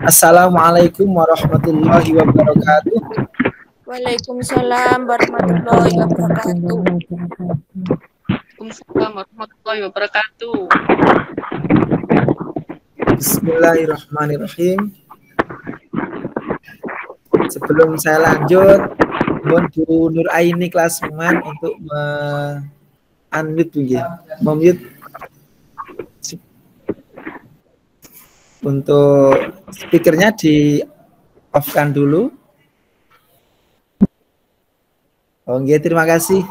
Assalamualaikum warahmatullahi wabarakatuh. Waalaikumsalam warahmatullahi wabarakatuh. Waalaikumsalam warahmatullahi wabarakatuh. Bismillahirrahmanirrahim. Sebelum saya lanjut, mohon Bu Nur Aini kelas 9 untuk unmute memute untuk speakernya di off-kan dulu. Oke, terima kasih.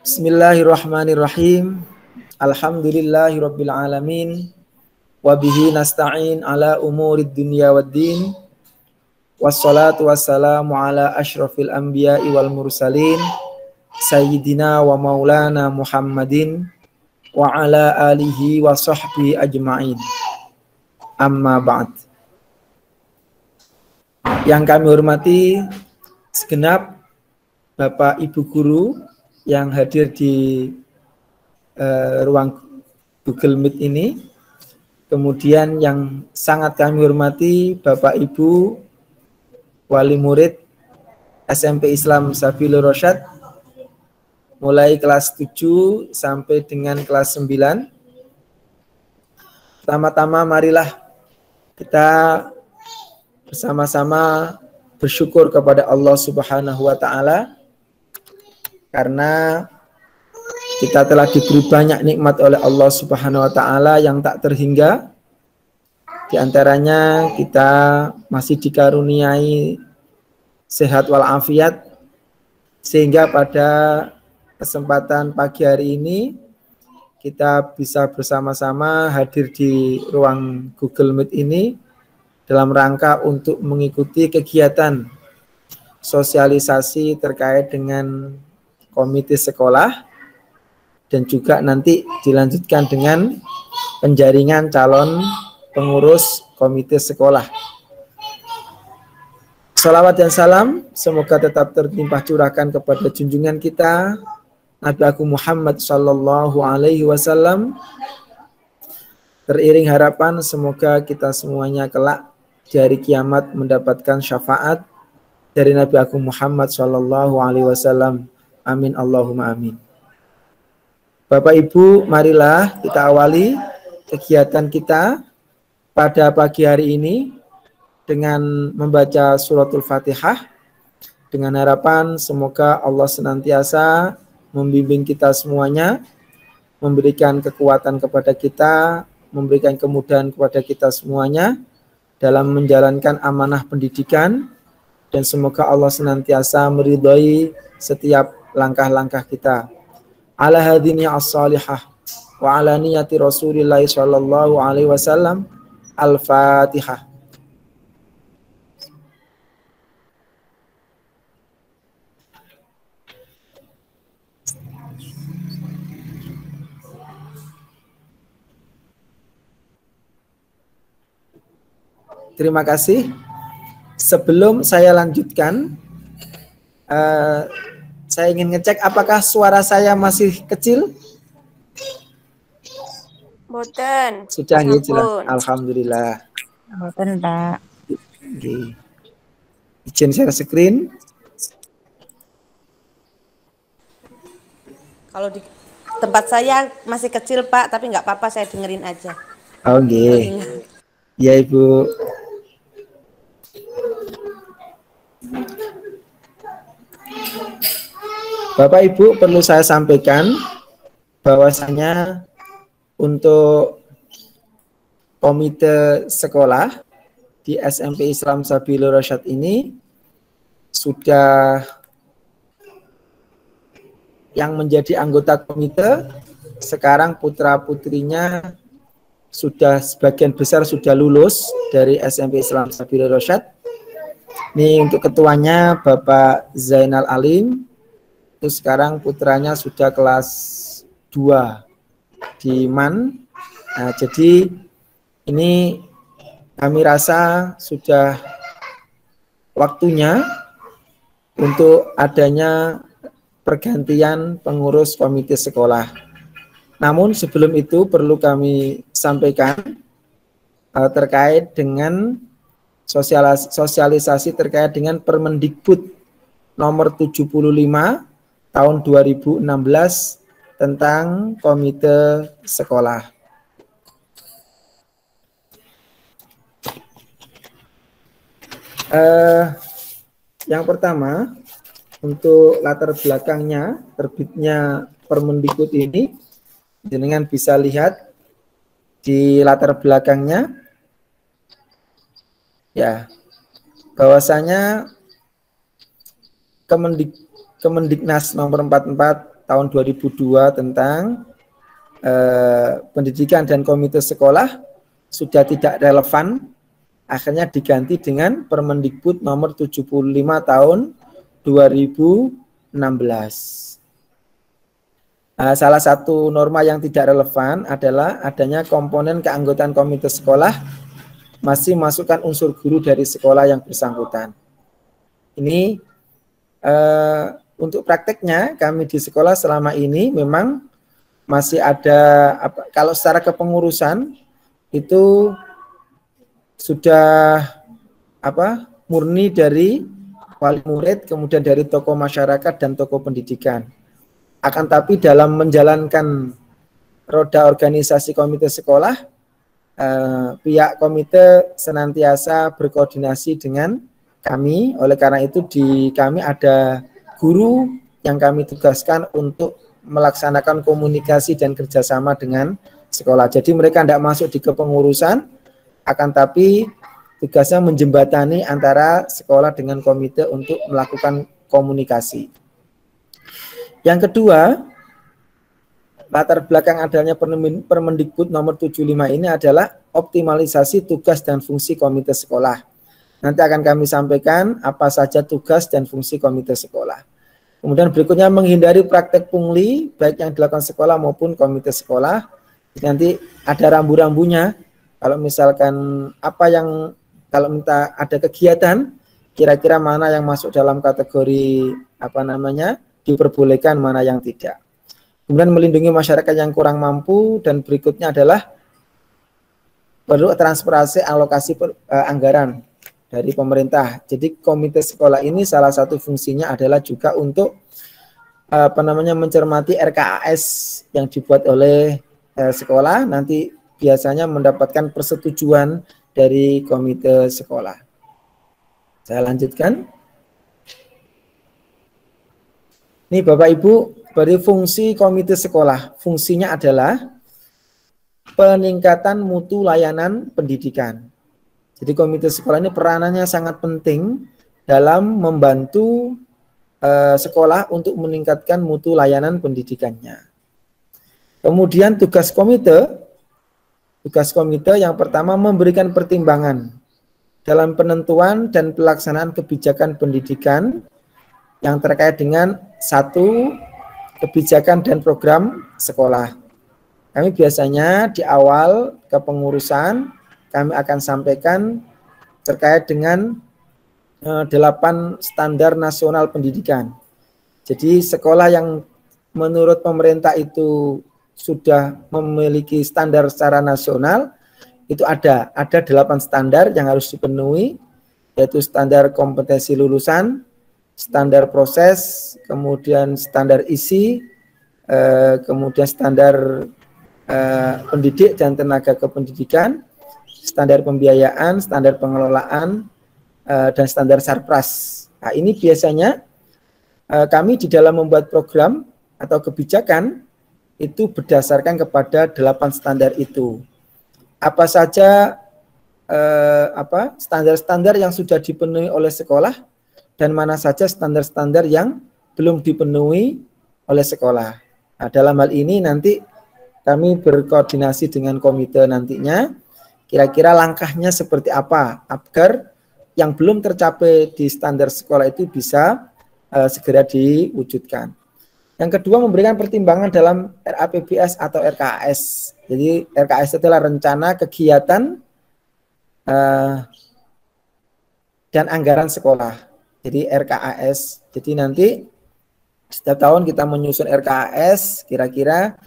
Bismillahirrahmanirrahim. Alhamdulillahirabbil alamin. Wa bihi nasta'in ala umurid dunya waddin. Wassalatu wassalamu ala asyrafil anbiya'i wal mursalin sayyidina wa maulana Muhammadin wa ala alihi wa sahbihi ajma'in. Amma ba'd. Yang kami hormati segenap Bapak Ibu guru yang hadir di ruang Google Meet ini. Kemudian yang sangat kami hormati Bapak Ibu wali murid SMP Islam Sabilur Rasyad mulai kelas 7 sampai dengan kelas 9. Pertama-tama marilah kita bersama-sama bersyukur kepada Allah Subhanahu wa taala karena kita telah diberi banyak nikmat oleh Allah Subhanahu wa taala yang tak terhingga. Di antaranya kita masih dikaruniai sehat walafiat sehingga pada kesempatan pagi hari ini kita bisa bersama-sama hadir di ruang Google Meet ini dalam rangka untuk mengikuti kegiatan sosialisasi terkait dengan komite sekolah dan juga nanti dilanjutkan dengan penjaringan calon pengurus komite sekolah. Salawat dan salam semoga tetap terlimpah curahkan kepada junjungan kita Nabi Agung Muhammad sallallahu alaihi wasallam. Teriring harapan semoga kita semuanya kelak di hari kiamat mendapatkan syafaat dari Nabi Agung Muhammad sallallahu alaihi wasallam. Amin Allahumma amin. Bapak Ibu, marilah kita awali kegiatan kita pada pagi hari ini dengan membaca suratul Fatihah dengan harapan semoga Allah senantiasa membimbing kita semuanya, memberikan kekuatan kepada kita, memberikan kemudahan kepada kita semuanya dalam menjalankan amanah pendidikan, dan semoga Allah senantiasa meridhai setiap langkah-langkah kita. Ala hadini as-salihah wa ala niyati Rasulillah sallallahu alaihi wasallam. Al-Fatihah. Terima kasih. Sebelum saya lanjutkan, saya ingin ngecek apakah suara saya masih kecil? Boten. Sudah jelas. Alhamdulillah. Boten, Pak. Oke. Izin share screen. Kalau di tempat saya masih kecil, Pak, tapi nggak apa-apa, saya dengerin aja. Oke. Ya, Ibu. Bapak Ibu, perlu saya sampaikan bahwasanya untuk komite sekolah di SMP Islam Sabilur Rasyad ini sudah yang menjadi anggota komite sekarang putra-putrinya sudah sebagian besar sudah lulus dari SMP Islam Sabilur Rasyad. Ini untuk ketuanya Bapak Zainal Alim, itu sekarang putranya sudah kelas 2 di MAN. Nah, jadi ini kami rasa sudah waktunya untuk adanya pergantian pengurus komite sekolah. Namun sebelum itu perlu kami sampaikan terkait dengan sosialisasi terkait dengan Permendikbud nomor 75 tahun 2016 tentang komite sekolah. Yang pertama, untuk latar belakangnya terbitnya Permendikbud ini, jenengan bisa lihat di latar belakangnya, ya, bahwasanya Kemendiknas nomor 44 tahun 2002 tentang pendidikan dan komite sekolah sudah tidak relevan, akhirnya diganti dengan Permendikbud nomor 75 tahun 2016. Salah satu norma yang tidak relevan adalah adanya komponen keanggotaan komite sekolah masih masukkan unsur guru dari sekolah yang bersangkutan. Ini untuk prakteknya kami di sekolah selama ini memang masih ada, kalau secara kepengurusan itu sudah murni dari wali murid, kemudian dari tokoh masyarakat dan tokoh pendidikan. Akan tapi dalam menjalankan roda organisasi komite sekolah, pihak komite senantiasa berkoordinasi dengan kami. Oleh karena itu di kami ada guru yang kami tugaskan untuk melaksanakan komunikasi dan kerjasama dengan sekolah. Jadi mereka tidak masuk di kepengurusan, akan tapi tugasnya menjembatani antara sekolah dengan komite untuk melakukan komunikasi. Yang kedua, latar belakang adanya Permendikbud nomor 75 ini adalah optimalisasi tugas dan fungsi komite sekolah. Nanti akan kami sampaikan apa saja tugas dan fungsi komite sekolah. Kemudian berikutnya menghindari praktek pungli baik yang dilakukan sekolah maupun komite sekolah. Nanti ada rambu-rambunya. Kalau misalkan kalau minta ada kegiatan, kira-kira mana yang masuk dalam kategori diperbolehkan, mana yang tidak. Kemudian melindungi masyarakat yang kurang mampu, dan berikutnya adalah perlu transparansi alokasi anggaran dari pemerintah. Jadi komite sekolah ini salah satu fungsinya adalah juga untuk mencermati RKAS yang dibuat oleh sekolah, nanti biasanya mendapatkan persetujuan dari komite sekolah. Saya lanjutkan. Ini Bapak Ibu, dari fungsi komite sekolah, fungsinya adalah peningkatan mutu layanan pendidikan. Jadi komite sekolah ini peranannya sangat penting dalam membantu sekolah untuk meningkatkan mutu layanan pendidikannya. Kemudian tugas komite yang pertama memberikan pertimbangan dalam penentuan dan pelaksanaan kebijakan pendidikan yang terkait dengan satu, kebijakan dan program sekolah. Kami biasanya di awal kepengurusan kami akan sampaikan terkait dengan 8 standar nasional pendidikan. Jadi sekolah yang menurut pemerintah itu sudah memiliki standar secara nasional, itu ada 8 standar yang harus dipenuhi, yaitu standar kompetensi lulusan, standar proses, kemudian standar isi, kemudian standar pendidik dan tenaga kependidikan, standar pembiayaan, standar pengelolaan, dan standar sarpras. Nah, ini biasanya kami di dalam membuat program atau kebijakan itu berdasarkan kepada 8 standar itu. Apa saja standar-standar yang sudah dipenuhi oleh sekolah dan mana saja standar-standar yang belum dipenuhi oleh sekolah. Nah, dalam hal ini nanti kami berkoordinasi dengan komite nantinya, kira-kira langkahnya seperti apa agar yang belum tercapai di standar sekolah itu bisa segera diwujudkan. Yang kedua, memberikan pertimbangan dalam RAPBS atau RKAS. Jadi RKAS adalah rencana kegiatan dan anggaran sekolah. Jadi RKAS. Jadi nanti setiap tahun kita menyusun RKAS, kira-kira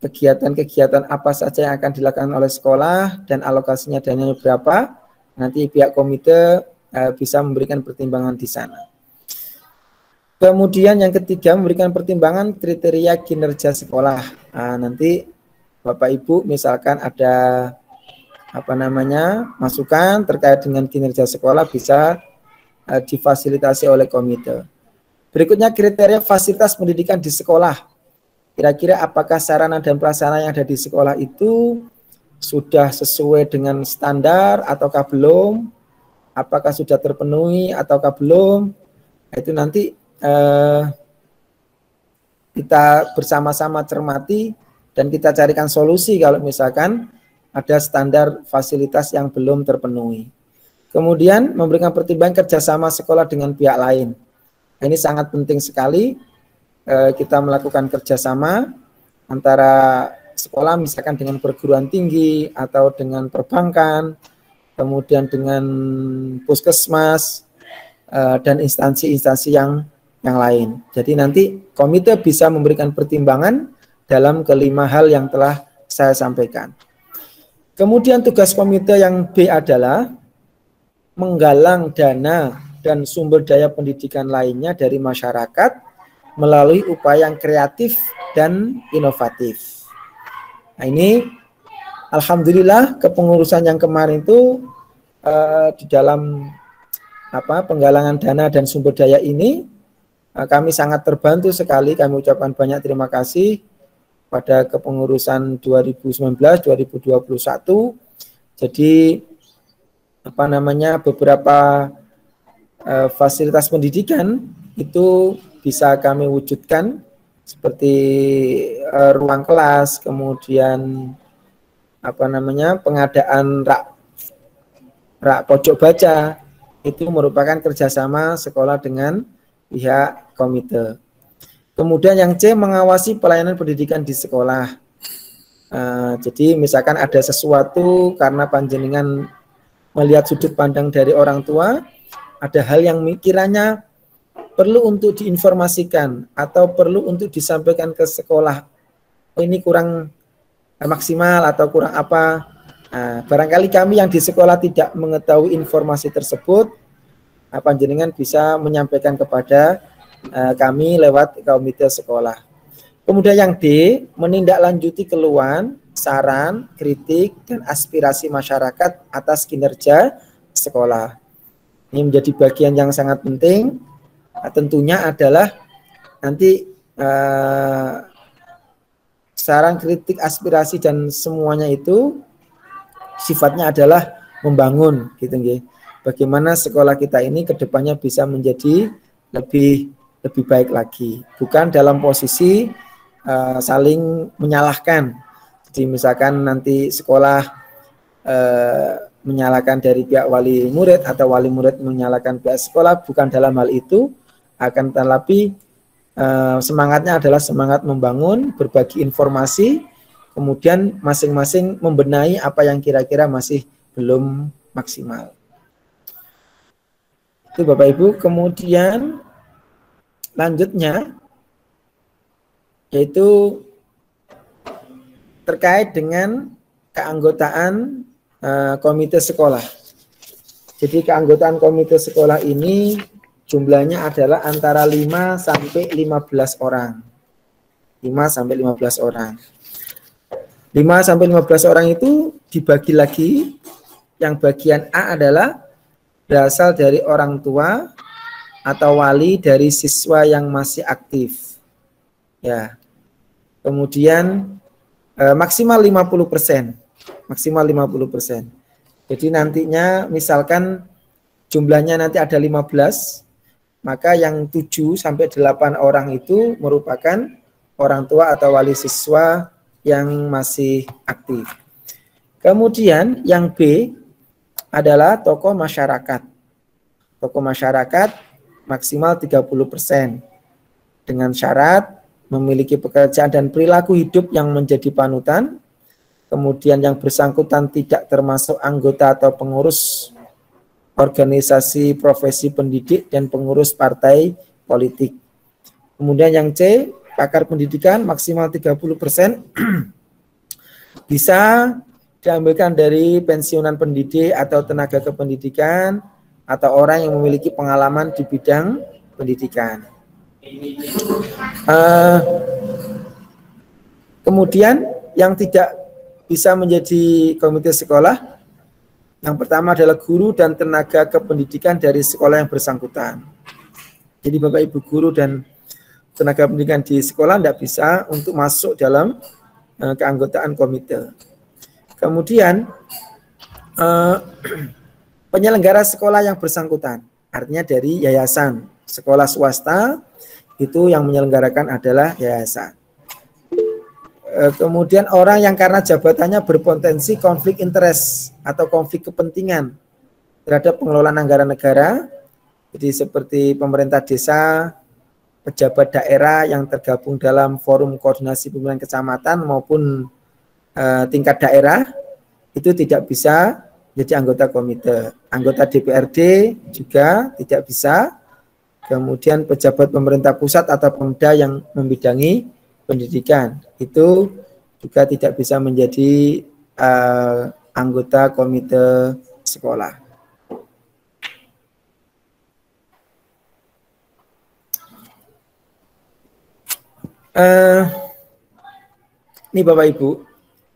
kegiatan-kegiatan apa saja yang akan dilakukan oleh sekolah dan alokasinya dananya berapa, nanti pihak komite bisa memberikan pertimbangan di sana. Kemudian yang ketiga, memberikan pertimbangan kriteria kinerja sekolah. Nah, nanti Bapak Ibu misalkan ada masukan terkait dengan kinerja sekolah bisa difasilitasi oleh komite. Berikutnya kriteria fasilitas pendidikan di sekolah. Kira-kira apakah sarana dan prasarana yang ada di sekolah itu sudah sesuai dengan standar ataukah belum? Apakah sudah terpenuhi ataukah belum? Itu nanti kita bersama-sama cermati dan kita carikan solusi kalau misalkan ada standar fasilitas yang belum terpenuhi. Kemudian memberikan pertimbangan kerjasama sekolah dengan pihak lain. Ini sangat penting sekali. Kita melakukan kerjasama antara sekolah misalkan dengan perguruan tinggi atau dengan perbankan, kemudian dengan puskesmas dan instansi-instansi yang lain. Jadi nanti komite bisa memberikan pertimbangan dalam kelima hal yang telah saya sampaikan. Kemudian tugas komite yang B adalah menggalang dana dan sumber daya pendidikan lainnya dari masyarakat melalui upaya yang kreatif dan inovatif. Nah ini alhamdulillah kepengurusan yang kemarin itu di dalam penggalangan dana dan sumber daya ini kami sangat terbantu sekali. Kami ucapkan banyak terima kasih pada kepengurusan 2019-2021. Jadi beberapa fasilitas pendidikan itu bisa kami wujudkan seperti ruang kelas, kemudian pengadaan rak pojok baca, itu merupakan kerjasama sekolah dengan pihak komite. Kemudian yang C, mengawasi pelayanan pendidikan di sekolah. Jadi misalkan ada sesuatu karena panjenengan melihat sudut pandang dari orang tua, ada hal yang kiranya perlu untuk diinformasikan atau perlu untuk disampaikan ke sekolah. Ini kurang maksimal atau kurang apa. Barangkali kami yang di sekolah tidak mengetahui informasi tersebut, panjenengan bisa menyampaikan kepada kami lewat komite sekolah. Kemudian yang D, menindaklanjuti keluhan, saran, kritik, dan aspirasi masyarakat atas kinerja sekolah. Ini menjadi bagian yang sangat penting. Tentunya adalah nanti saran, kritik, aspirasi dan semuanya itu sifatnya adalah membangun, gitu nggih. Bagaimana sekolah kita ini kedepannya bisa menjadi lebih baik lagi, bukan dalam posisi saling menyalahkan. Jadi misalkan nanti sekolah menyalahkan dari pihak wali murid atau wali murid menyalahkan pihak sekolah, bukan dalam hal itu. Akan tetapi semangatnya adalah semangat membangun, berbagi informasi, kemudian masing-masing membenahi apa yang kira-kira masih belum maksimal. Itu Bapak Ibu. Kemudian lanjutnya yaitu terkait dengan keanggotaan komite sekolah. Jadi keanggotaan komite sekolah ini jumlahnya adalah antara 5 sampai 15 orang. 5 sampai 15 orang. 5 sampai 15 orang itu dibagi lagi. Yang bagian A adalah berasal dari orang tua atau wali dari siswa yang masih aktif. Ya. Kemudian maksimal 50%. Maksimal 50%. Jadi nantinya misalkan jumlahnya nanti ada 15, maka yang 7 sampai 8 orang itu merupakan orang tua atau wali siswa yang masih aktif. Kemudian yang B adalah tokoh masyarakat. Tokoh masyarakat maksimal 30% dengan syarat memiliki pekerjaan dan perilaku hidup yang menjadi panutan. Kemudian yang bersangkutan tidak termasuk anggota atau pengurus organisasi profesi pendidik dan pengurus partai politik. Kemudian yang C, pakar pendidikan maksimal 30% bisa diambilkan dari pensiunan pendidik atau tenaga kependidikan atau orang yang memiliki pengalaman di bidang pendidikan. Kemudian yang tidak bisa menjadi komite sekolah, yang pertama adalah guru dan tenaga kependidikan dari sekolah yang bersangkutan. Jadi Bapak Ibu guru dan tenaga pendidikan di sekolah tidak bisa untuk masuk dalam keanggotaan komite. Kemudian penyelenggara sekolah yang bersangkutan, artinya dari yayasan. Sekolah swasta itu yang menyelenggarakan adalah yayasan. Kemudian orang yang karena jabatannya berpotensi konflik interest atau konflik kepentingan terhadap pengelolaan anggaran negara, jadi seperti pemerintah desa, pejabat daerah yang tergabung dalam forum koordinasi pemilihan kecamatan maupun tingkat daerah, itu tidak bisa jadi anggota komite. Anggota DPRD juga tidak bisa. Kemudian pejabat pemerintah pusat atau Pemda yang membidangi pendidikan itu juga tidak bisa menjadi anggota komite sekolah. Ini Bapak Ibu,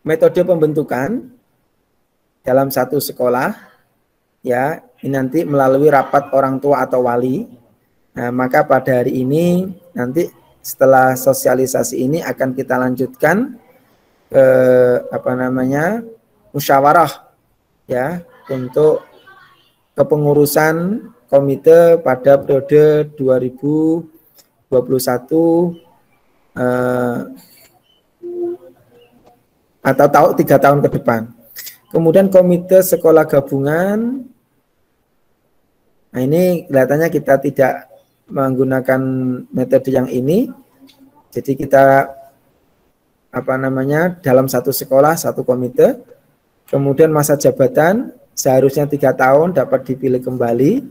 metode pembentukan dalam satu sekolah, ya, ini nanti melalui rapat orang tua atau wali. Nah, maka pada hari ini nanti setelah sosialisasi ini akan kita lanjutkan ke musyawarah, ya, untuk kepengurusan komite pada periode 2021 atau 3 tahun ke depan. Kemudian komite sekolah gabungan, nah ini kelihatannya kita tidak menggunakan metode yang ini, jadi kita dalam satu sekolah satu komite. Kemudian masa jabatan seharusnya 3 tahun, dapat dipilih kembali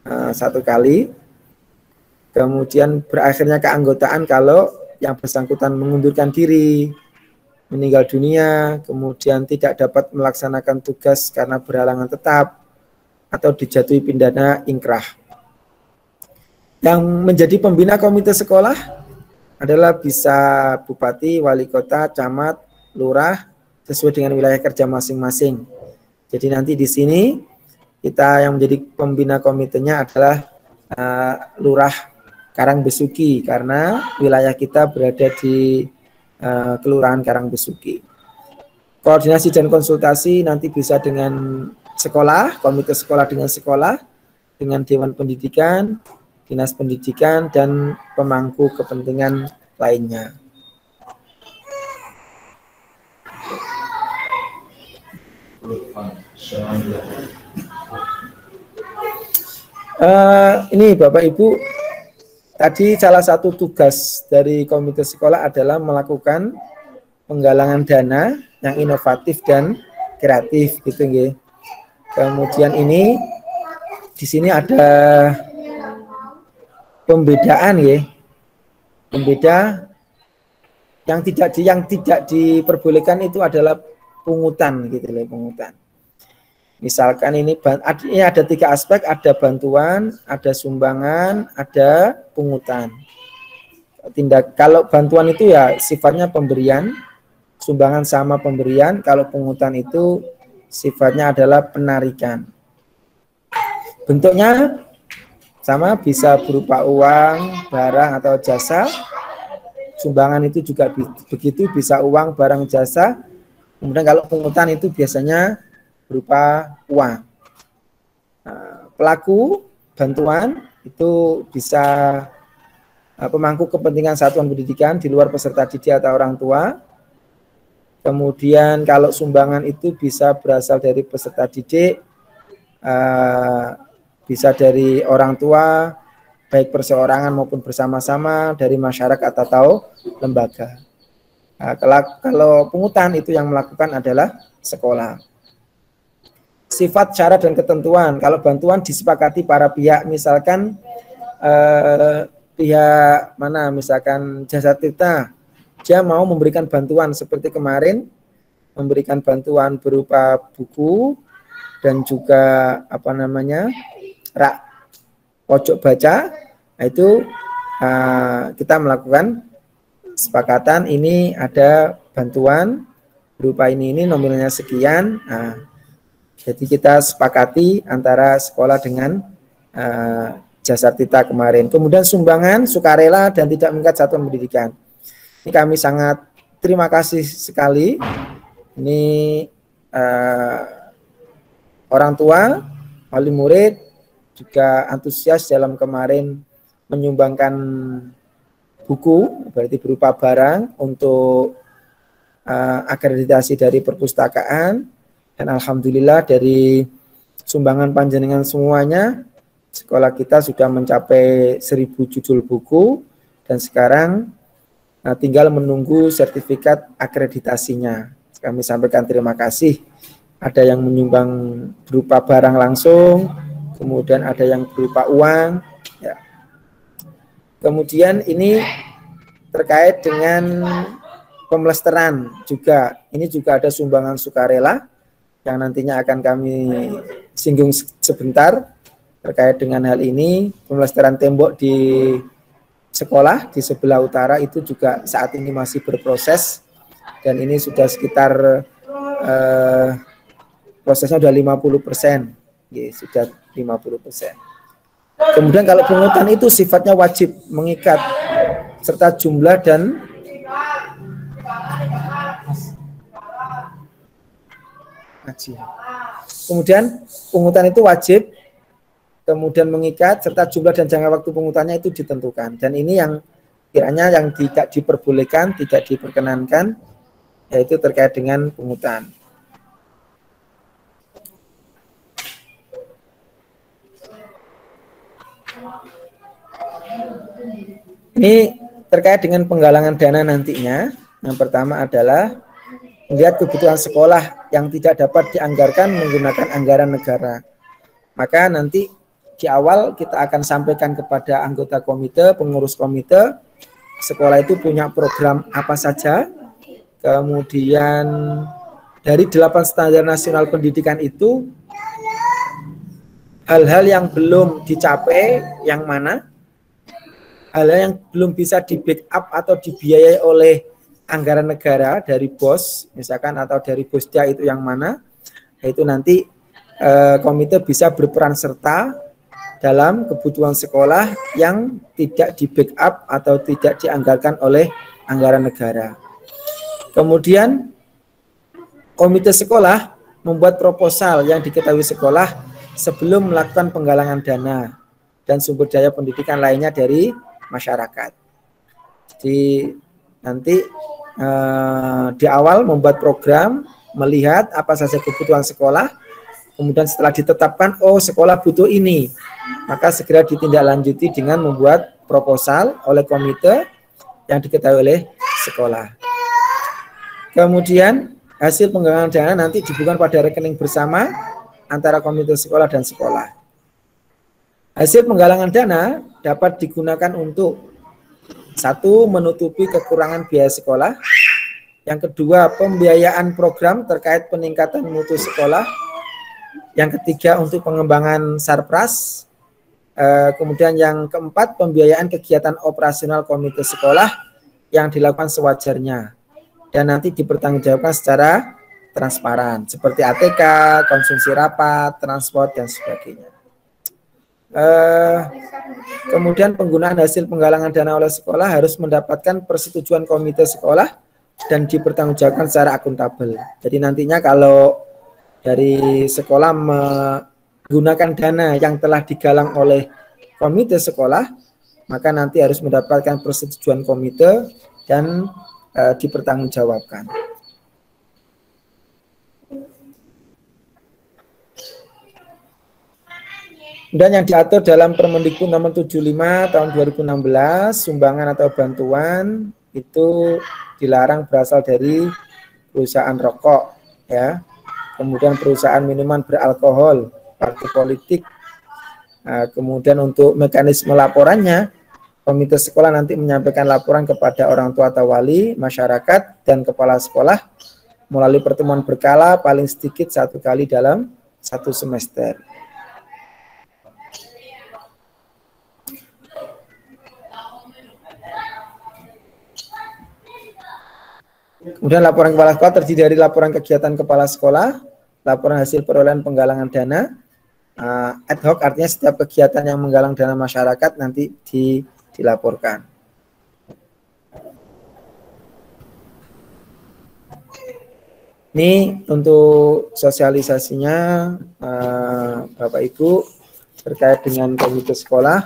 1 kali. Kemudian berakhirnya keanggotaan kalau yang bersangkutan mengundurkan diri, meninggal dunia, kemudian tidak dapat melaksanakan tugas karena berhalangan tetap, atau dijatuhi pidana ingkrah. Yang menjadi pembina komite sekolah adalah bisa bupati, wali kota, camat, lurah, sesuai dengan wilayah kerja masing-masing. Jadi nanti di sini kita yang menjadi pembina komitenya adalah lurah Karangbesuki, karena wilayah kita berada di Kelurahan Karangbesuki. Koordinasi dan konsultasi nanti bisa dengan sekolah, komite sekolah dengan sekolah, dengan Dewan Pendidikan, Dinas Pendidikan, dan pemangku kepentingan lainnya. Ini Bapak Ibu, tadi salah satu tugas dari komite sekolah adalah melakukan penggalangan dana yang inovatif dan kreatif, gitu nggih. Kemudian ini di sini ada pembedaan ya. Pembeda yang tidak diperbolehkan itu adalah pungutan, gitu loh, pungutan. Misalkan ini ada 3 aspek, ada bantuan, ada sumbangan, ada pungutan. Kalau bantuan itu ya sifatnya pemberian, sumbangan sama pemberian, kalau pungutan itu sifatnya adalah penarikan. Bentuknya sama, bisa berupa uang, barang, atau jasa. Sumbangan itu juga begitu, bisa uang, barang, jasa. Kemudian kalau pungutan itu biasanya berupa uang. Pelaku bantuan itu bisa pemangku kepentingan satuan pendidikan di luar peserta didik atau orang tua. Kemudian kalau sumbangan itu bisa berasal dari peserta didik, bisa dari orang tua, baik perseorangan maupun bersama-sama, dari masyarakat atau lembaga. Kalau pungutan itu yang melakukan adalah sekolah. Sifat, syarat, dan ketentuan. Kalau bantuan disepakati para pihak, misalkan pihak mana, misalkan Jasa Tirta, dia mau memberikan bantuan seperti kemarin, memberikan bantuan berupa buku dan juga apa namanya rak pojok baca. Nah, itu kita melakukan kesepakatan, ini ada bantuan berupa ini nominalnya sekian. Nah, jadi kita sepakati antara sekolah dengan Jasa Tirta kemarin. Kemudian sumbangan sukarela dan tidak mengikat satuan pendidikan. Ini kami sangat terima kasih sekali. Ini orang tua, wali murid juga antusias dalam kemarin menyumbangkan buku, berarti berupa barang untuk akreditasi dari perpustakaan. Dan alhamdulillah dari sumbangan panjenengan semuanya, sekolah kita sudah mencapai 1000 judul buku dan sekarang tinggal menunggu sertifikat akreditasinya. Kami sampaikan terima kasih. Ada yang menyumbang berupa barang langsung, kemudian ada yang berupa uang. Ya. Kemudian ini terkait dengan pemlesteran juga. Ini juga ada sumbangan sukarela yang nantinya akan kami singgung sebentar. Terkait dengan hal ini, pemlesteran tembok di sekolah di sebelah utara itu juga saat ini masih berproses dan ini sudah sekitar prosesnya sudah 50%, ya, sudah 50%. Kemudian kalau pungutan itu sifatnya wajib mengikat serta jumlah dan kemudian pungutan itu wajib, kemudian mengikat serta jumlah dan jangka waktu pungutannya itu ditentukan. Dan ini yang kiranya yang tidak diperbolehkan, tidak diperkenankan, yaitu terkait dengan pungutan. Ini terkait dengan penggalangan dana nantinya. Yang pertama adalah melihat kebutuhan sekolah yang tidak dapat dianggarkan menggunakan anggaran negara. Maka nanti di awal kita akan sampaikan kepada anggota komite, pengurus komite, sekolah itu punya program apa saja. Kemudian dari 8 standar nasional pendidikan itu, hal-hal yang belum dicapai yang mana, hal-hal yang belum bisa di backup atau dibiayai oleh anggaran negara dari BOS, misalkan, atau dari BOSDA itu yang mana, yaitu nanti komite bisa berperan serta dalam kebutuhan sekolah yang tidak di backup atau tidak dianggarkan oleh anggaran negara. Kemudian komite sekolah membuat proposal yang diketahui sekolah sebelum melakukan penggalangan dana dan sumber daya pendidikan lainnya dari masyarakat. Jadi nanti di awal membuat program, melihat apa saja kebutuhan sekolah, kemudian setelah ditetapkan, oh sekolah butuh ini, maka segera ditindaklanjuti dengan membuat proposal oleh komite yang diketahui oleh sekolah. Kemudian hasil penggalangan dana nanti dibukukan pada rekening bersama antara komite sekolah dan sekolah. Hasil penggalangan dana dapat digunakan untuk satu, menutupi kekurangan biaya sekolah. Yang kedua, pembiayaan program terkait peningkatan mutu sekolah. Yang ketiga, untuk pengembangan sarpras. Kemudian yang keempat, pembiayaan kegiatan operasional komite sekolah yang dilakukan sewajarnya dan nanti dipertanggungjawabkan secara transparan seperti ATK, konsumsi rapat, transport dan sebagainya. Kemudian penggunaan hasil penggalangan dana oleh sekolah harus mendapatkan persetujuan komite sekolah dan dipertanggungjawabkan secara akuntabel. Jadi nantinya kalau dari sekolah menggunakan dana yang telah digalang oleh komite sekolah, maka nanti harus mendapatkan persetujuan komite dan dipertanggungjawabkan. Dan yang diatur dalam Permendikbud nomor 75 tahun 2016, sumbangan atau bantuan itu dilarang berasal dari perusahaan rokok, ya. Kemudian perusahaan minuman beralkohol, partai politik. Kemudian untuk mekanisme laporannya komite sekolah nanti menyampaikan laporan kepada orang tua atau wali, masyarakat, dan kepala sekolah melalui pertemuan berkala paling sedikit 1 kali dalam 1 semester. Kemudian laporan kepala sekolah terdiri dari laporan kegiatan kepala sekolah, laporan hasil perolehan penggalangan dana, ad hoc artinya setiap kegiatan yang menggalang dana masyarakat nanti dilaporkan. Ini untuk sosialisasinya Bapak Ibu terkait dengan komite sekolah,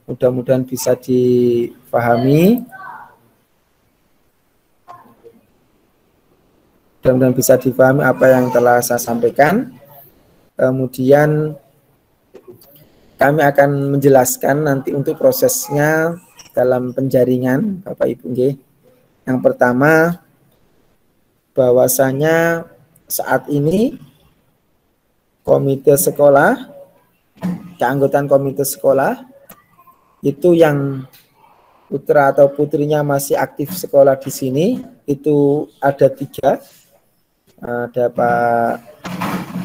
mudah-mudahan bisa dipahami. Mudah-mudahan bisa dipahami apa yang telah saya sampaikan. Kemudian kami akan menjelaskan nanti untuk prosesnya dalam penjaringan, Bapak Ibu. Yang pertama, bahwasanya saat ini komite sekolah, keanggotaan komite sekolah itu yang putra atau putrinya masih aktif sekolah di sini itu ada 3. Ada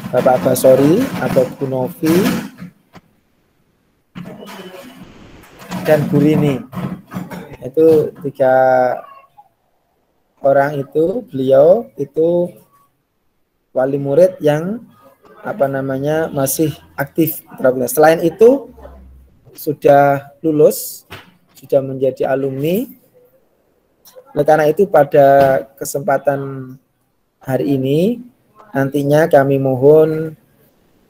Bapak Basori atau Bu Novi dan Bu Rini. Itu 3 orang itu, beliau itu wali murid yang masih aktif. Selain itu sudah lulus, sudah menjadi alumni. Oleh karena itu pada kesempatan hari ini nantinya kami mohon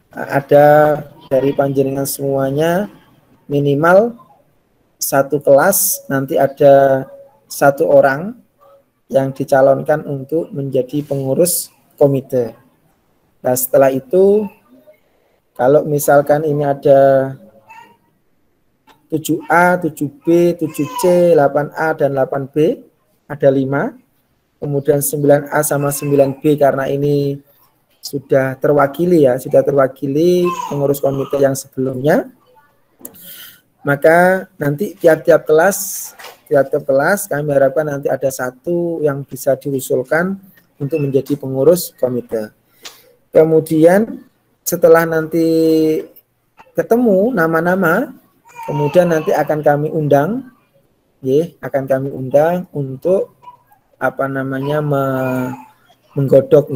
ada dari panjenengan semuanya minimal 1 kelas nanti ada 1 orang yang dicalonkan untuk menjadi pengurus komite. Nah setelah itu kalau misalkan ini ada 7A, 7B, 7C, 8A, dan 8B, ada 5. Kemudian 9A sama 9B karena ini sudah terwakili pengurus komite yang sebelumnya. Maka nanti tiap-tiap kelas kami harapkan nanti ada 1 yang bisa diusulkan untuk menjadi pengurus komite. Kemudian setelah nanti ketemu nama-nama, kemudian nanti akan kami undang untuk menggodok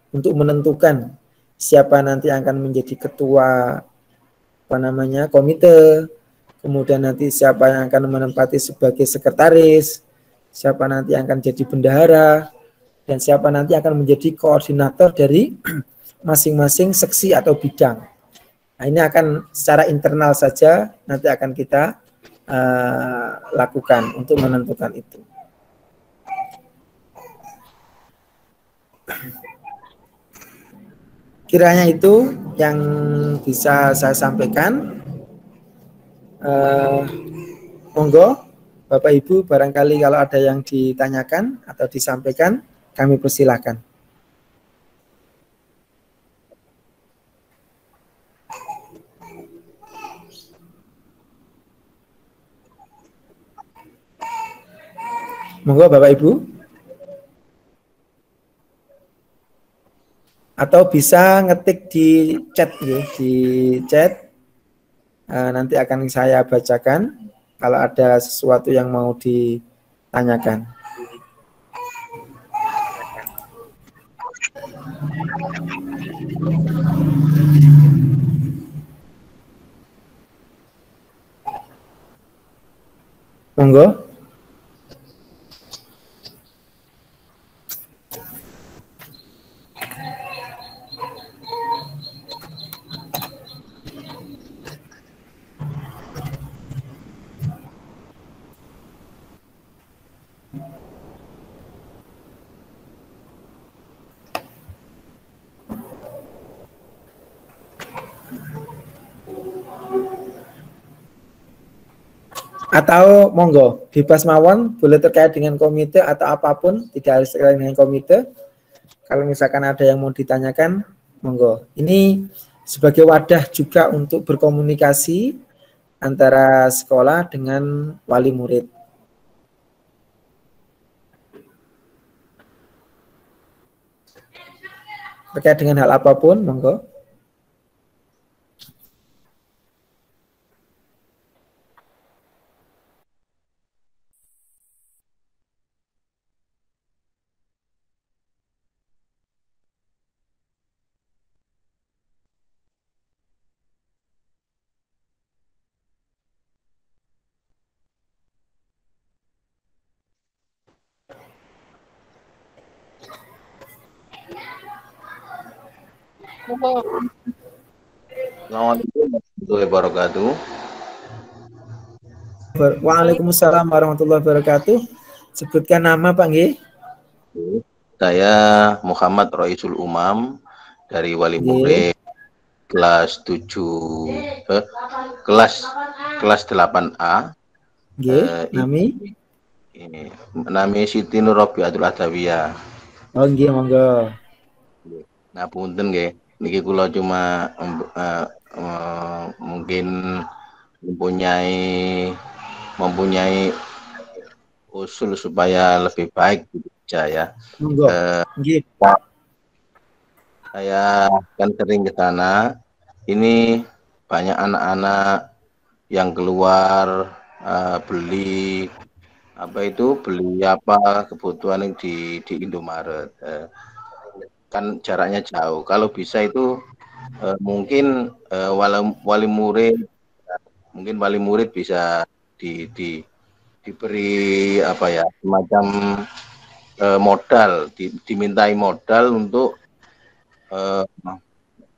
untuk menentukan siapa nanti akan menjadi ketua komite, kemudian nanti siapa yang akan menempati sebagai sekretaris, siapa nanti akan jadi bendahara, dan siapa nanti akan menjadi koordinator dari masing-masing seksi atau bidang. Nah, ini akan secara internal saja nanti akan kita lakukan untuk menentukan itu. Kiranya itu yang bisa saya sampaikan. Monggo Bapak Ibu barangkali kalau ada yang ditanyakan atau disampaikan kami persilahkan. Monggo Bapak Ibu. Atau bisa ngetik di chat, nanti akan saya bacakan kalau ada sesuatu yang mau ditanyakan. Monggo. Atau monggo bebas mawon, boleh terkait dengan komite atau apapun, tidak harus terkait dengan komite. Kalau misalkan ada yang mau ditanyakan, monggo. Ini sebagai wadah juga untuk berkomunikasi antara sekolah dengan wali murid. Terkait dengan hal apapun, monggo. Assalamualaikum warahmatullahi wabarakatuh. Waalaikumsalam warahmatullahi wabarakatuh. Sebutkan nama Pak Nggih. Saya Muhammad Roisul Umam dari Wali Nggih. Murid kelas 8A. Nggih, nami? Ini nami Siti Nur Robiatul Adawiyah. Oh nggih, monggo. Nah, punten nggih. Niki kula cuma mungkin mempunyai usul supaya lebih baik gitu aja ya. Monggo. Nggih. Saya kan sering ke sana. Ini banyak anak-anak yang keluar beli apa kebutuhan yang di Indomaret. Kan jaraknya jauh. Kalau bisa itu mungkin wali murid bisa diberi apa ya, semacam modal, dimintai modal untuk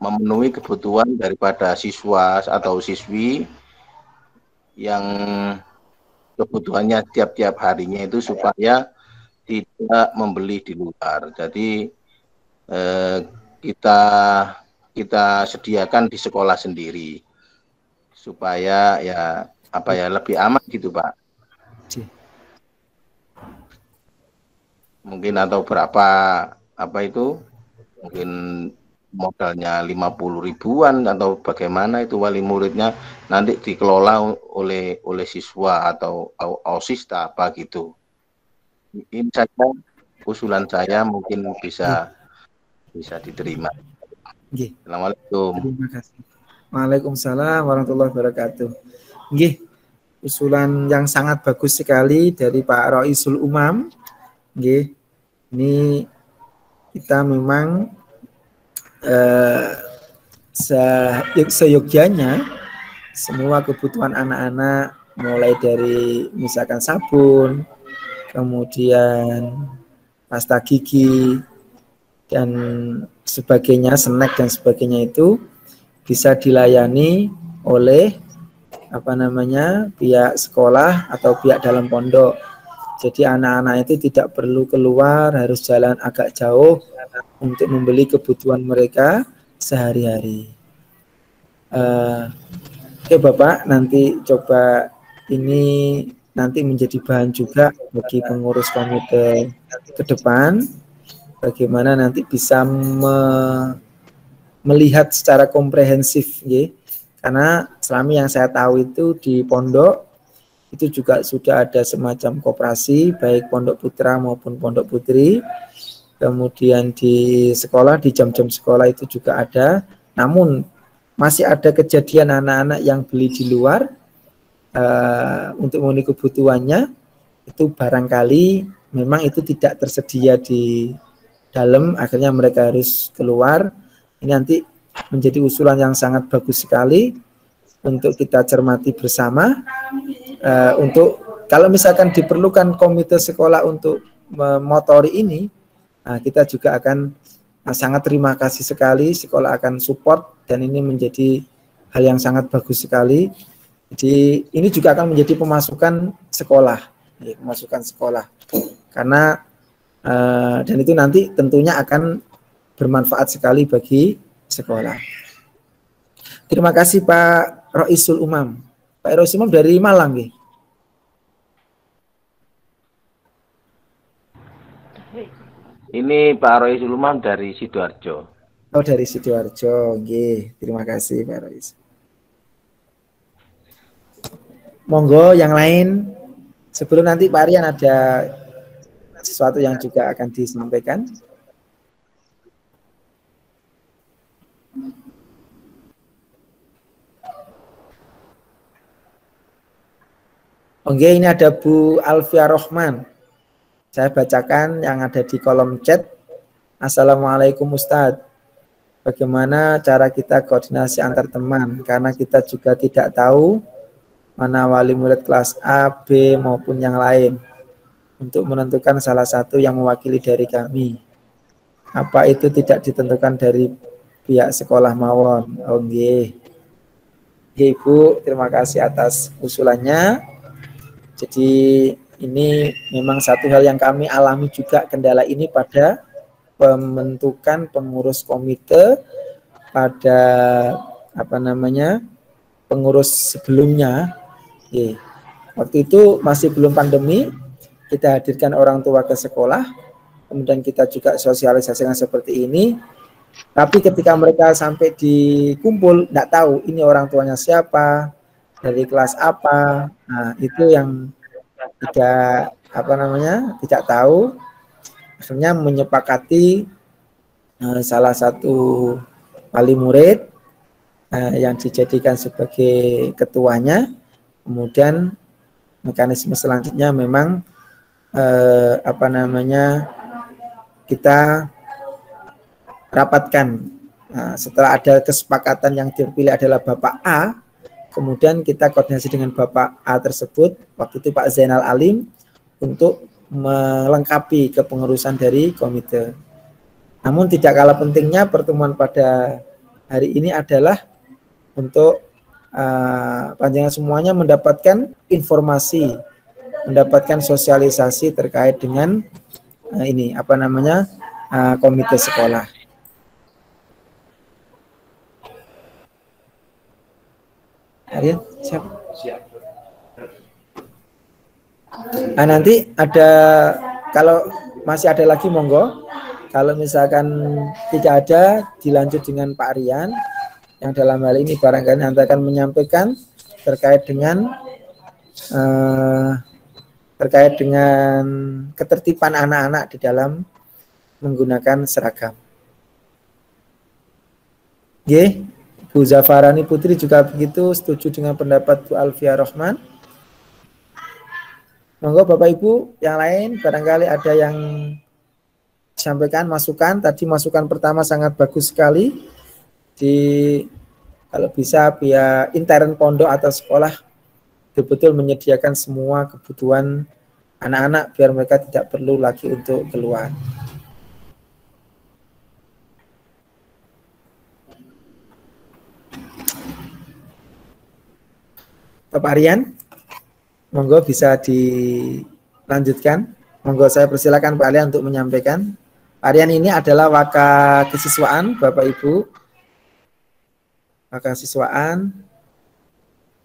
memenuhi kebutuhan daripada siswa atau siswi yang kebutuhannya tiap-tiap harinya itu, supaya tidak membeli di luar. Jadi kita sediakan di sekolah sendiri supaya ya lebih aman gitu, Pak. Mungkin atau berapa mungkin modalnya 50 ribuan atau bagaimana itu, wali muridnya nanti dikelola oleh siswa atau OSIS apa gitu. Ini saja usulan saya, mungkin bisa diterima. Assalamualaikum. Terima kasih. Waalaikumsalam warahmatullahi wabarakatuh. Nggih, usulan yang sangat bagus sekali dari Pak Roisul Umam. Nggih, ini kita memang seyogyanya semua kebutuhan anak-anak, mulai dari misalkan sabun, kemudian pasta gigi dan sebagainya, snack dan sebagainya, itu bisa dilayani oleh pihak sekolah atau pihak dalam pondok. Jadi anak-anak itu tidak perlu keluar, harus jalan agak jauh untuk membeli kebutuhan mereka sehari-hari. Oke Bapak, nanti coba ini nanti menjadi bahan juga bagi pengurus komite ke depan, bagaimana nanti bisa melihat secara komprehensif, ya. Karena selama yang saya tahu itu di pondok itu juga sudah ada semacam koperasi, baik pondok putra maupun pondok putri. Kemudian di sekolah, di jam-jam sekolah itu juga ada. Namun masih ada kejadian anak-anak yang beli di luar untuk memenuhi kebutuhannya, itu barangkali memang itu tidak tersedia di dalam, akhirnya mereka harus keluar. Ini nanti menjadi usulan yang sangat bagus sekali untuk kita cermati bersama. Untuk kalau misalkan diperlukan komite sekolah untuk memotori ini, kita juga akan sangat terima kasih sekali, sekolah akan support, dan ini menjadi hal yang sangat bagus sekali. Jadi ini juga akan menjadi pemasukan sekolah, karena dan itu nanti tentunya akan bermanfaat sekali bagi sekolah. Terima kasih Pak Roisul Umam. Pak Roisul Umam dari Malang, ya? Ini Pak Roisul Umam dari Sidoarjo. Oh, dari Sidoarjo. Nggih, terima kasih Pak Rois. Monggo yang lain sebelum nanti Pak Aryan ada sesuatu yang juga akan disampaikan. Oke, ini ada Bu Alfia Rohman. Saya bacakan yang ada di kolom chat. Assalamualaikum Ustadz. Bagaimana cara kita koordinasi antar teman? Karena kita juga tidak tahu mana wali murid kelas A, B maupun yang lain untuk menentukan salah satu yang mewakili dari kami. Apa itu tidak ditentukan dari pihak sekolah mawon? Oke. Ibu, terima kasih atas usulannya. Jadi ini memang satu hal yang kami alami juga, kendala ini pada pembentukan pengurus komite pada pengurus sebelumnya. Waktu itu masih belum pandemi, kita hadirkan orang tua ke sekolah, kemudian kita juga sosialisasikan seperti ini. Tapi ketika mereka sampai di kumpul, tidak tahu ini orang tuanya siapa, dari kelas apa. Nah, itu yang tidak tahu. Akhirnya menyepakati salah satu wali murid yang dijadikan sebagai ketuanya. Kemudian mekanisme selanjutnya memang kita rapatkan. Nah, setelah ada kesepakatan yang terpilih adalah Bapak A, kemudian kita koordinasi dengan Bapak A tersebut, waktu itu Pak Zainal Alim, untuk melengkapi kepengurusan dari komite. Namun tidak kalah pentingnya pertemuan pada hari ini adalah untuk panjenengan semuanya mendapatkan informasi, mendapatkan sosialisasi terkait dengan komite sekolah. Aryan, siap. Nah, nanti ada, kalau masih ada lagi monggo. Kalau misalkan tidak ada, dilanjut dengan Pak Aryan yang dalam hal ini barangkali nanti akan menyampaikan terkait dengan ketertiban anak-anak di dalam menggunakan seragam. Oke. Bu Zafarani Putri juga begitu, setuju dengan pendapat Bu Alfia Rohman. Monggo Bapak Ibu yang lain barangkali ada yang disampaikan masukan. Tadi masukan pertama sangat bagus sekali. Kalau bisa pihak intern pondok atau sekolah betul-betul menyediakan semua kebutuhan anak-anak biar mereka tidak perlu lagi untuk keluar. Bapak Aryan, monggo bisa dilanjutkan. Monggo saya persilakan Pak Aryan untuk menyampaikan. Pak Aryan ini adalah wakasiswaan, Bapak Ibu. Wakasiswaan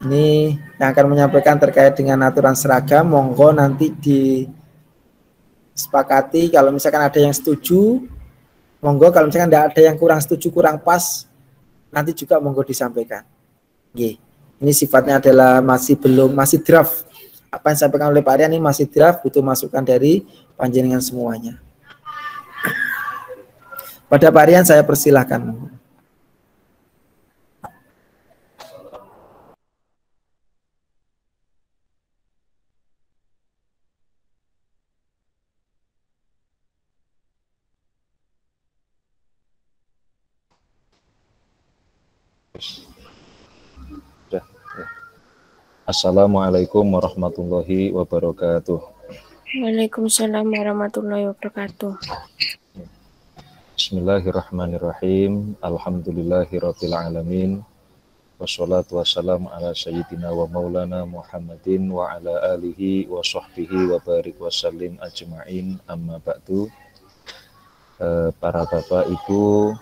ini yang akan menyampaikan terkait dengan aturan seragam. Monggo nanti disepakati. Kalau misalkan ada yang setuju, monggo. Kalau misalkan tidak ada yang kurang setuju, kurang pas, nanti juga monggo disampaikan. Oke. Ini sifatnya adalah masih draft. Apa yang disampaikan oleh Pak Aryan ini masih draft, butuh masukan dari panjenengan semuanya. Pada Pak Aryan saya persilahkan. Assalamualaikum warahmatullahi wabarakatuh. Waalaikumsalam warahmatullahi wabarakatuh. Bismillahirrahmanirrahim. Alhamdulillahirabbil alamin. Wassalatu wassalamu ala sayyidina wa maulana Muhammadin wa ala alihi wa sahbihi wa barik wasallim ajma'in, amma ba'du. Para Bapak Ibu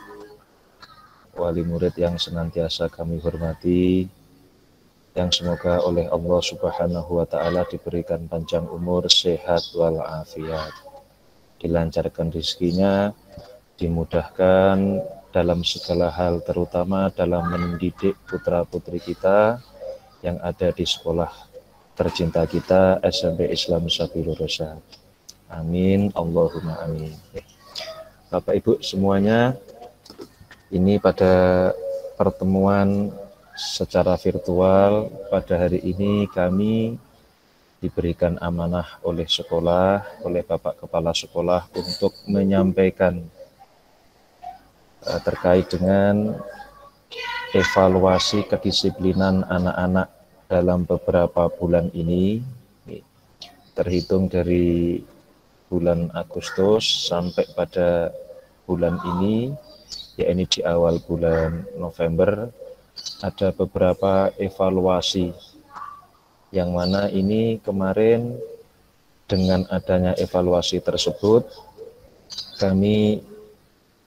wali murid yang senantiasa kami hormati, yang semoga oleh Allah Subhanahu wa Ta'ala diberikan panjang umur, sehat walafiat, dilancarkan rezekinya, dimudahkan dalam segala hal, terutama dalam mendidik putra-putri kita yang ada di sekolah tercinta kita SMP Islam Sabilur Rasyad. Amin, Allahumma amin. Bapak Ibu semuanya, ini pada pertemuan secara virtual pada hari ini kami diberikan amanah oleh sekolah, oleh Bapak Kepala Sekolah untuk menyampaikan terkait dengan evaluasi kedisiplinan anak-anak dalam beberapa bulan ini, terhitung dari bulan Agustus sampai pada bulan ini, yaitu di awal bulan November, ada beberapa evaluasi yang mana ini kemarin dengan adanya evaluasi tersebut kami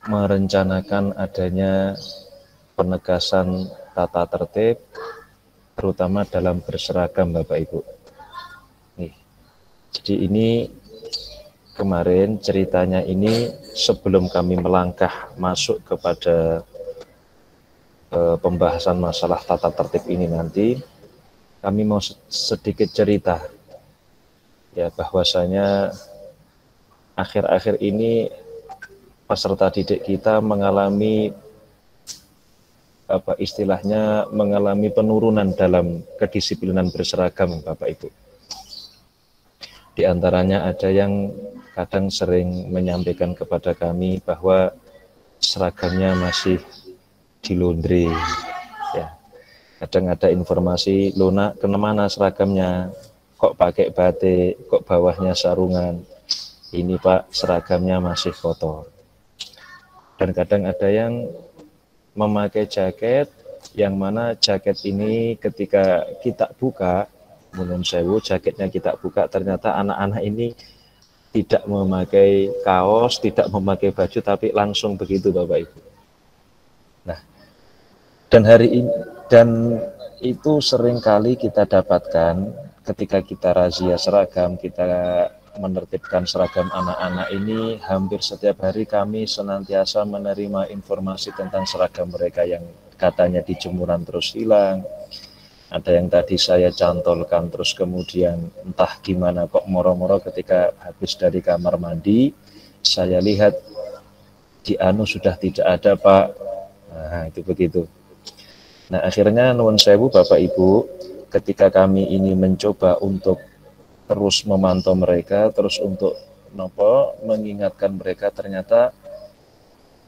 merencanakan adanya penegasan tata tertib terutama dalam berseragam Bapak Ibu. Nih. Jadi ini kemarin ceritanya ini sebelum kami melangkah masuk kepada pembahasan masalah tata tertib ini nanti, kami mau sedikit cerita ya bahwasanya akhir-akhir ini peserta didik kita mengalami mengalami penurunan dalam kedisiplinan berseragam Bapak Ibu. Di antaranya ada yang kadang sering menyampaikan kepada kami bahwa seragamnya masih di laundry ya. Kadang ada informasi, "Luna, kemana seragamnya? Kok pakai batik, kok bawahnya sarungan? Ini Pak, seragamnya masih kotor." Dan kadang ada yang memakai jaket, yang mana jaket ini ketika kita buka, menurut sewu, jaketnya kita buka, ternyata anak-anak ini tidak memakai kaos, tidak memakai baju, tapi langsung begitu Bapak Ibu. Nah, dan hari ini, dan itu seringkali kita dapatkan ketika kita razia seragam, kita menertibkan seragam anak-anak ini, hampir setiap hari kami senantiasa menerima informasi tentang seragam mereka yang katanya di jemuran terus hilang. Ada yang tadi saya cantolkan terus kemudian entah gimana kok moro-moro ketika habis dari kamar mandi, saya lihat di anu sudah tidak ada Pak. Nah itu begitu. Nah akhirnya nuwun sewu Bapak Ibu, ketika kami ini mencoba untuk terus memantau mereka, terus untuk mengingatkan mereka, ternyata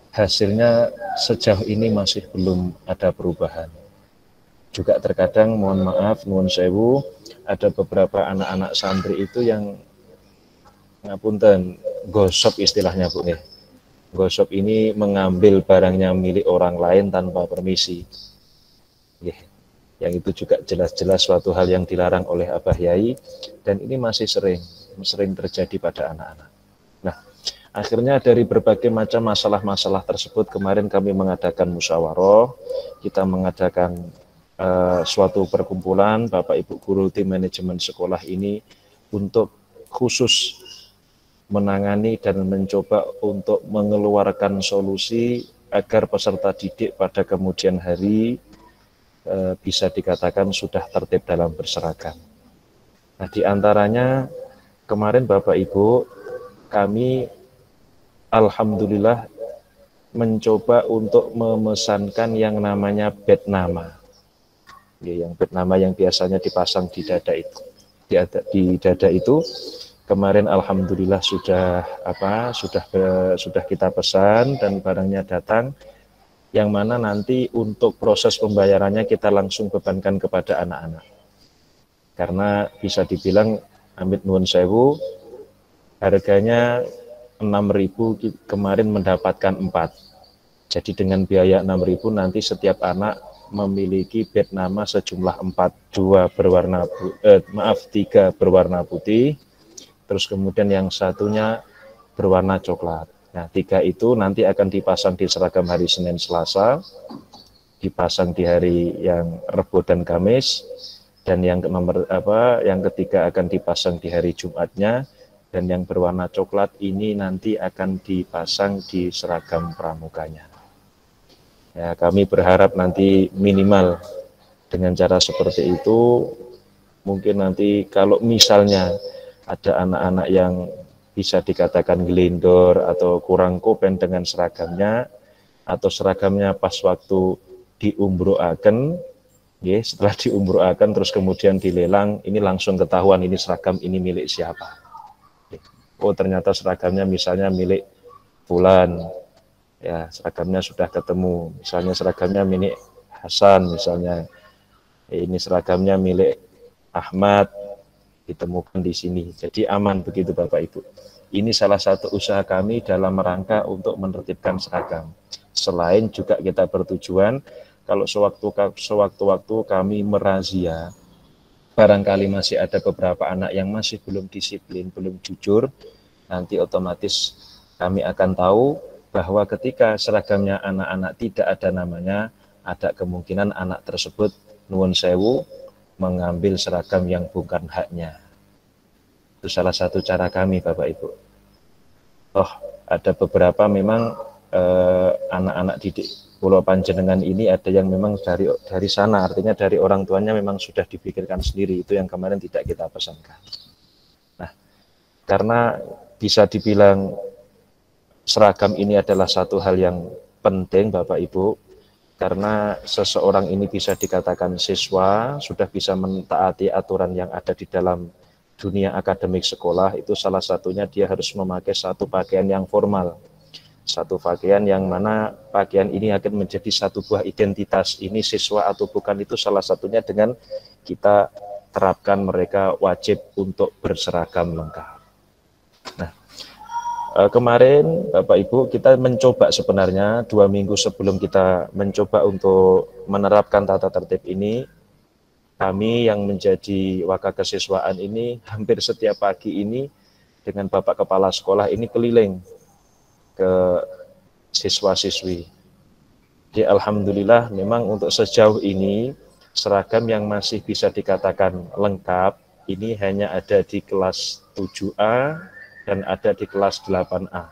hasilnya sejauh ini masih belum ada perubahan. Juga terkadang mohon maaf, nuwun sewu, ada beberapa anak-anak santri itu yang ngapunten, gosop istilahnya Bu nih. Gosop ini mengambil barangnya milik orang lain tanpa permisi. Yang itu juga jelas-jelas suatu hal yang dilarang oleh Abah Yai, dan ini masih sering terjadi pada anak-anak. Nah, akhirnya dari berbagai macam masalah-masalah tersebut kemarin kami mengadakan musyawarah, kita mengadakan suatu perkumpulan Bapak Ibu guru tim manajemen sekolah ini untuk khusus menangani dan mencoba untuk mengeluarkan solusi agar peserta didik pada kemudian hari bisa dikatakan sudah tertib dalam berseragam. Nah, di antaranya kemarin Bapak Ibu kami alhamdulillah mencoba untuk memesankan yang namanya bed nama. Ya, yang bed nama yang biasanya dipasang di dada itu. Di dada itu kemarin alhamdulillah sudah kita pesan dan barangnya datang, yang mana nanti untuk proses pembayarannya kita langsung bebankan kepada anak-anak. Karena bisa dibilang amit nuwun sewu, harganya 6.000 kemarin mendapatkan 4. Jadi dengan biaya 6.000 nanti setiap anak memiliki bed nama sejumlah 4, 3 berwarna putih, terus kemudian yang satunya berwarna coklat. Nah, 3 itu nanti akan dipasang di seragam hari Senin Selasa, dipasang di hari yang Rebo dan Kamis, dan yang ketiga akan dipasang di hari Jumatnya, dan yang berwarna coklat ini nanti akan dipasang di seragam pramuganya. Ya, kami berharap nanti minimal dengan cara seperti itu Mungkin nanti kalau misalnya ada anak-anak yang bisa dikatakan gelindor atau kurang kopen dengan seragamnya, atau seragamnya pas waktu diumroaken, ya, setelah diumroaken terus kemudian dilelang, ini langsung ketahuan ini seragam ini milik siapa. Oh ternyata seragamnya misalnya milik Fulan, ya seragamnya sudah ketemu, misalnya seragamnya milik Hasan, misalnya ini seragamnya milik Ahmad, ditemukan di sini. Jadi aman begitu Bapak Ibu. Ini salah satu usaha kami dalam rangka untuk menertibkan seragam. Selain juga kita bertujuan kalau sewaktu-waktu kami merazia, barangkali masih ada beberapa anak yang masih belum disiplin, belum jujur, nanti otomatis kami akan tahu bahwa ketika seragamnya anak-anak tidak ada namanya, ada kemungkinan anak tersebut nuwun sewu mengambil seragam yang bukan haknya. Itu salah satu cara kami Bapak Ibu. Oh, ada beberapa memang anak-anak didik Pulau Panjenengan ini ada yang memang dari sana, artinya dari orang tuanya memang sudah dipikirkan sendiri, itu yang kemarin tidak kita pesankan. Nah, karena bisa dibilang seragam ini adalah satu hal yang penting Bapak Ibu, karena seseorang ini bisa dikatakan siswa, sudah bisa mentaati aturan yang ada di dalam dunia akademik sekolah, itu salah satunya dia harus memakai satu pakaian yang formal. Satu pakaian yang mana pakaian ini akan menjadi satu buah identitas, ini siswa atau bukan, itu salah satunya dengan kita terapkan mereka wajib untuk berseragam lengkap. Nah, kemarin Bapak Ibu kita mencoba sebenarnya 2 minggu sebelum kita mencoba untuk menerapkan tata tertib ini, kami yang menjadi wakil kesiswaan ini hampir setiap pagi ini dengan Bapak Kepala Sekolah ini keliling ke siswa-siswi. Jadi alhamdulillah memang untuk sejauh ini seragam yang masih bisa dikatakan lengkap ini hanya ada di kelas 7A dan ada di kelas 8A.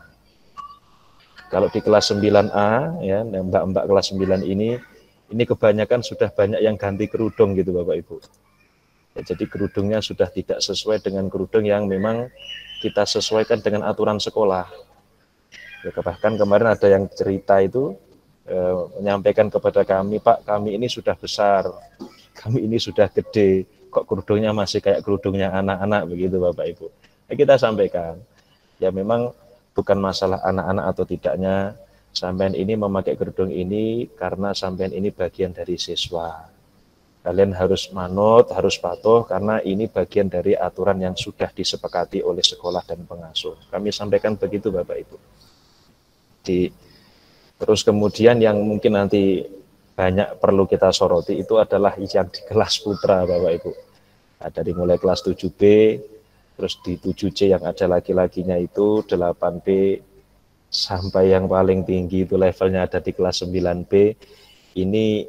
Kalau di kelas 9A, ya, mbak-mbak kelas 9 ini kebanyakan sudah banyak yang ganti kerudung gitu Bapak Ibu. Ya, jadi kerudungnya sudah tidak sesuai dengan kerudung yang memang kita sesuaikan dengan aturan sekolah. Ya, bahkan kemarin ada yang cerita itu menyampaikan kepada kami, Pak, kami ini sudah besar, kami ini sudah gede, kok kerudungnya masih kayak kerudungnya anak-anak begitu Bapak Ibu. Kita sampaikan, ya memang bukan masalah anak-anak atau tidaknya, sampean ini memakai kerudung ini karena sampean ini bagian dari siswa. Kalian harus manut, harus patuh karena ini bagian dari aturan yang sudah disepakati oleh sekolah dan pengasuh. Kami sampaikan begitu Bapak Ibu. Terus kemudian yang mungkin nanti banyak perlu kita soroti itu adalah yang di kelas putra Bapak Ibu. Dari mulai kelas 7B, terus di 7C yang ada laki-lakinya itu 8B, sampai yang paling tinggi itu levelnya ada di kelas 9B, ini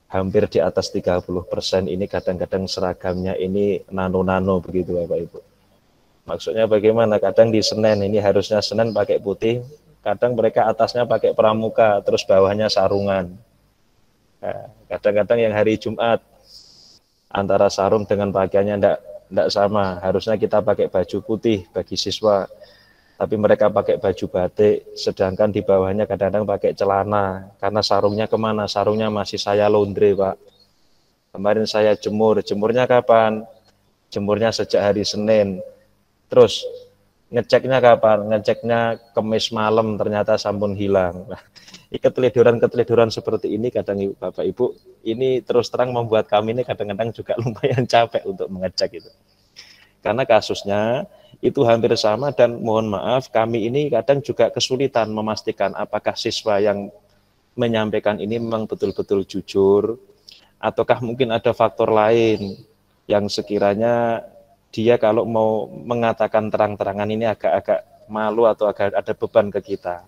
hampir di atas 30%, ini kadang-kadang seragamnya ini nano-nano begitu Bapak Ibu. Maksudnya bagaimana? Kadang di Senin, ini harusnya Senin pakai putih, kadang mereka atasnya pakai pramuka, terus bawahnya sarungan. Kadang-kadang yang hari Jumat, antara sarung dengan pakaiannya tidak sama, harusnya kita pakai baju putih bagi siswa, tapi mereka pakai baju batik, sedangkan di bawahnya kadang-kadang pakai celana, karena sarungnya kemana? Sarungnya masih saya laundry Pak. Kemarin saya jemurnya kapan? Jemurnya sejak hari Senin. Terus ngeceknya kapan? Ngeceknya Kamis malam, ternyata sampun hilang. Nah, keteledoran seperti ini kadang Bapak Ibu, ini terus terang membuat kami ini kadang-kadang juga lumayan capek untuk mengecek itu. Karena kasusnya itu hampir sama dan mohon maaf kami ini kadang juga kesulitan memastikan apakah siswa yang menyampaikan ini memang betul-betul jujur ataukah mungkin ada faktor lain yang sekiranya dia kalau mau mengatakan terang-terangan ini agak-agak malu atau agak ada beban ke kita.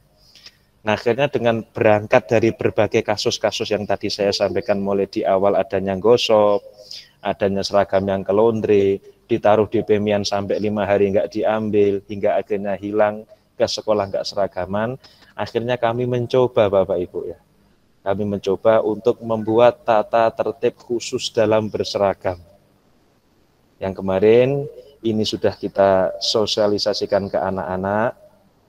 Nah akhirnya dengan berangkat dari berbagai kasus-kasus yang tadi saya sampaikan, mulai di awal adanya gosok, adanya seragam yang ke laundry, ditaruh di pemian sampai 5 hari nggak diambil, hingga akhirnya hilang, ke sekolah nggak seragaman, akhirnya kami mencoba Bapak Ibu ya. Kami mencoba untuk membuat tata tertib khusus dalam berseragam. Yang kemarin ini sudah kita sosialisasikan ke anak-anak,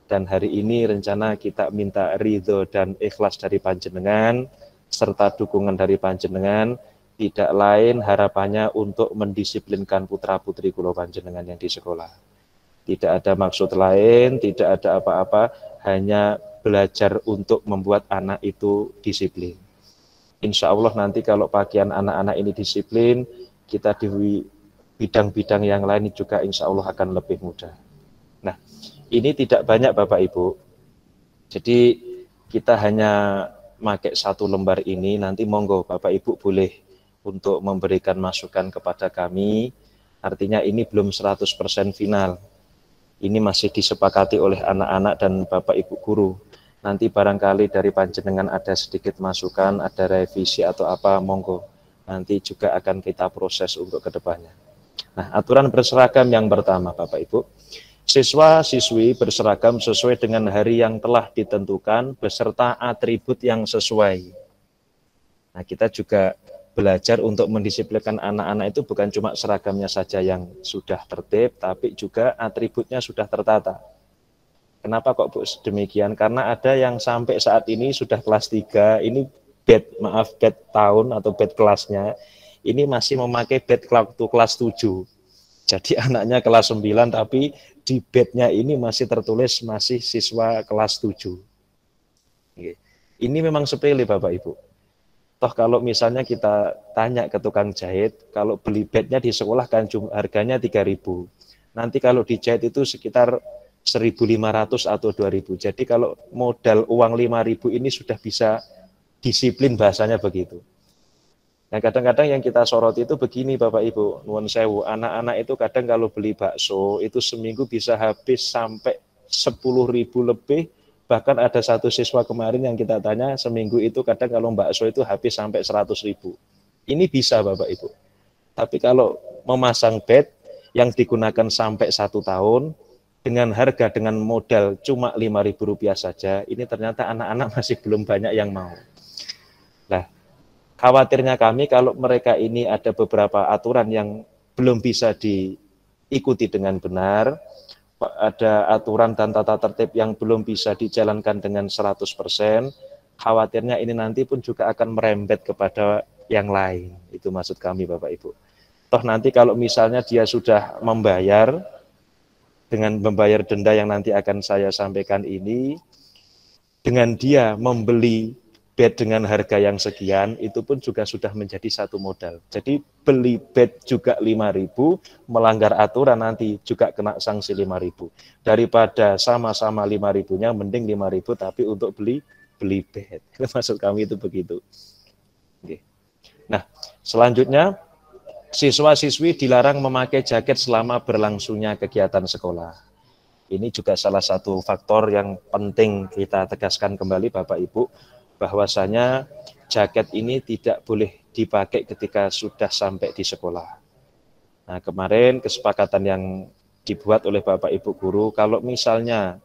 dan hari ini rencana kita minta ridho dan ikhlas dari panjenengan serta dukungan dari panjenengan. Tidak lain harapannya untuk mendisiplinkan putra-putri kula panjenengan yang di sekolah. Tidak ada maksud lain, tidak ada apa-apa, hanya belajar untuk membuat anak itu disiplin. Insya Allah nanti kalau pakaian anak-anak ini disiplin, kita di bidang-bidang yang lain juga insya Allah akan lebih mudah. Nah, ini tidak banyak Bapak Ibu. Jadi kita hanya pakai 1 lembar ini, nanti monggo Bapak Ibu boleh untuk memberikan masukan kepada kami. Artinya ini belum 100% final. Ini masih disepakati oleh anak-anak dan Bapak Ibu guru. Nanti barangkali dari panjenengan ada sedikit masukan, ada revisi atau apa, monggo. Nanti juga akan kita proses untuk kedepannya. Nah, aturan berseragam yang pertama Bapak Ibu. Siswa-siswi berseragam sesuai dengan hari yang telah ditentukan beserta atribut yang sesuai. Nah, kita juga belajar untuk mendisiplinkan anak-anak itu bukan cuma seragamnya saja yang sudah tertib, tapi juga atributnya sudah tertata. Kenapa kok Bu demikian? Karena ada yang sampai saat ini sudah kelas 3, ini bed tahun atau bed kelasnya, ini masih memakai bed waktu kelas 7. Jadi anaknya kelas 9, tapi di bednya ini masih tertulis masih siswa kelas 7. Ini memang sepele Bapak Ibu. Toh kalau misalnya kita tanya ke tukang jahit, kalau beli bednya di sekolah kan harganya 3.000. Nanti kalau dijahit itu sekitar 1.500 atau 2.000. Jadi kalau modal uang 5.000 ini sudah bisa disiplin, bahasanya begitu. Nah, kadang-kadang yang kita sorot itu begini Bapak Ibu, nuwun sewu, anak-anak itu kadang kalau beli bakso itu seminggu bisa habis sampai 10.000 lebih. Bahkan ada satu siswa kemarin yang kita tanya, seminggu itu kadang kalau bakso itu habis sampai 100.000. Ini bisa Bapak Ibu. Tapi kalau memasang bed yang digunakan sampai 1 tahun, dengan harga, dengan modal cuma Rp5.000 saja, ini ternyata anak-anak masih belum banyak yang mau. Nah, khawatirnya kami kalau mereka ini ada beberapa aturan yang belum bisa diikuti dengan benar, ada aturan dan tata tertib yang belum bisa dijalankan dengan 100%, khawatirnya ini nanti pun juga akan merembet kepada yang lain. Itu maksud kami Bapak Ibu. Toh nanti kalau misalnya dia sudah membayar, dengan membayar denda yang nanti akan saya sampaikan ini, dengan dia membeli bed dengan harga yang sekian, itu pun juga sudah menjadi satu modal. Jadi beli bed juga 5.000, melanggar aturan nanti juga kena sanksi 5.000. Daripada sama-sama 5.000-nya, mending 5.000 tapi untuk beli bed. Maksud kami itu begitu. Oke. Nah, selanjutnya siswa-siswi dilarang memakai jaket selama berlangsungnya kegiatan sekolah. Ini juga salah satu faktor yang penting kita tegaskan kembali Bapak Ibu, bahwasanya jaket ini tidak boleh dipakai ketika sudah sampai di sekolah. Nah, kemarin kesepakatan yang dibuat oleh Bapak Ibu guru, kalau misalnya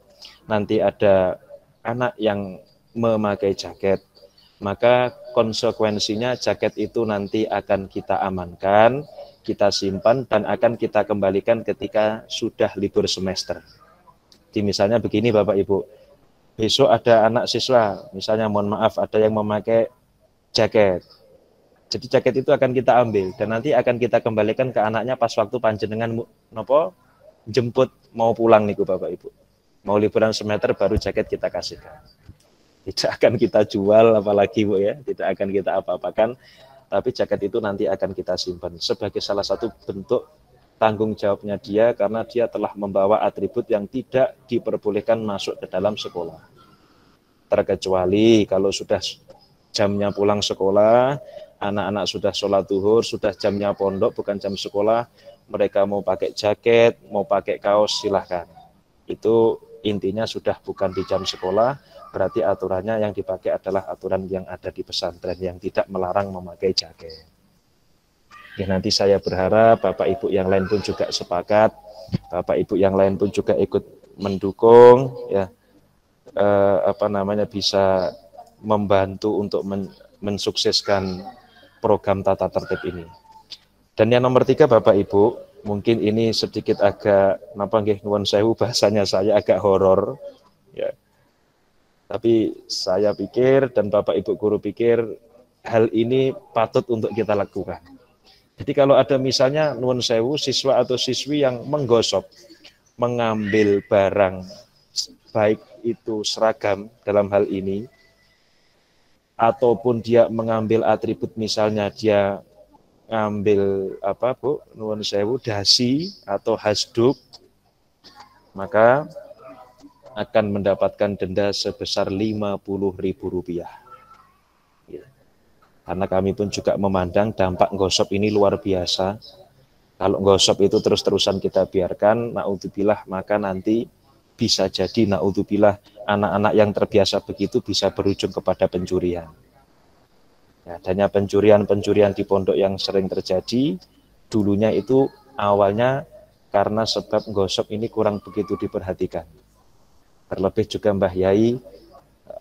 nanti ada anak yang memakai jaket, maka konsekuensinya jaket itu nanti akan kita amankan, kita simpan, dan akan kita kembalikan ketika sudah libur semester. Jadi misalnya begini Bapak Ibu, besok ada anak siswa, misalnya mohon maaf ada yang memakai jaket. Jadi jaket itu akan kita ambil dan nanti akan kita kembalikan ke anaknya pas waktu panjenengan nopo jemput mau pulang niku Bapak Ibu. Mau liburan semester baru jaket kita kasihkan. Tidak akan kita jual apalagi Bu ya, tidak akan kita apa-apakan, tapi jaket itu nanti akan kita simpan sebagai salah satu bentuk tanggung jawabnya dia karena dia telah membawa atribut yang tidak diperbolehkan masuk ke dalam sekolah. Terkecuali kalau sudah jamnya pulang sekolah, anak-anak sudah sholat zuhur, sudah jamnya pondok, bukan jam sekolah, mereka mau pakai jaket, mau pakai kaos, silahkan. Itu intinya sudah bukan di jam sekolah, berarti aturannya yang dipakai adalah aturan yang ada di pesantren yang tidak melarang memakai jaket. Ya, nanti saya berharap Bapak Ibu yang lain pun juga sepakat, Bapak Ibu yang lain pun juga ikut mendukung, ya bisa membantu untuk mensukseskan program tata tertib ini. Dan yang nomor 3 Bapak Ibu, Mungkin ini sedikit agak napa nggih nuwun sewu bahasanya saya agak horor ya. Tapi saya pikir dan Bapak Ibu guru pikir hal ini patut untuk kita lakukan. Jadi kalau ada misalnya nuwun sewu siswa atau siswi yang menggosok, mengambil barang baik itu seragam dalam hal ini ataupun dia mengambil atribut misalnya dia ngambil apa Bu nuwun sewu dasi atau hasduk, maka akan mendapatkan denda sebesar Rp50.000. Ya. Karena kami pun juga memandang dampak gosok ini luar biasa. Kalau gosok itu terus-terusan kita biarkan, naudzubillah, maka nanti bisa jadi naudzubillah anak-anak yang terbiasa begitu bisa berujung kepada pencurian. Ya, adanya pencurian di pondok yang sering terjadi, dulunya itu awalnya karena sebab gosok ini kurang begitu diperhatikan. Terlebih juga Mbah Yai,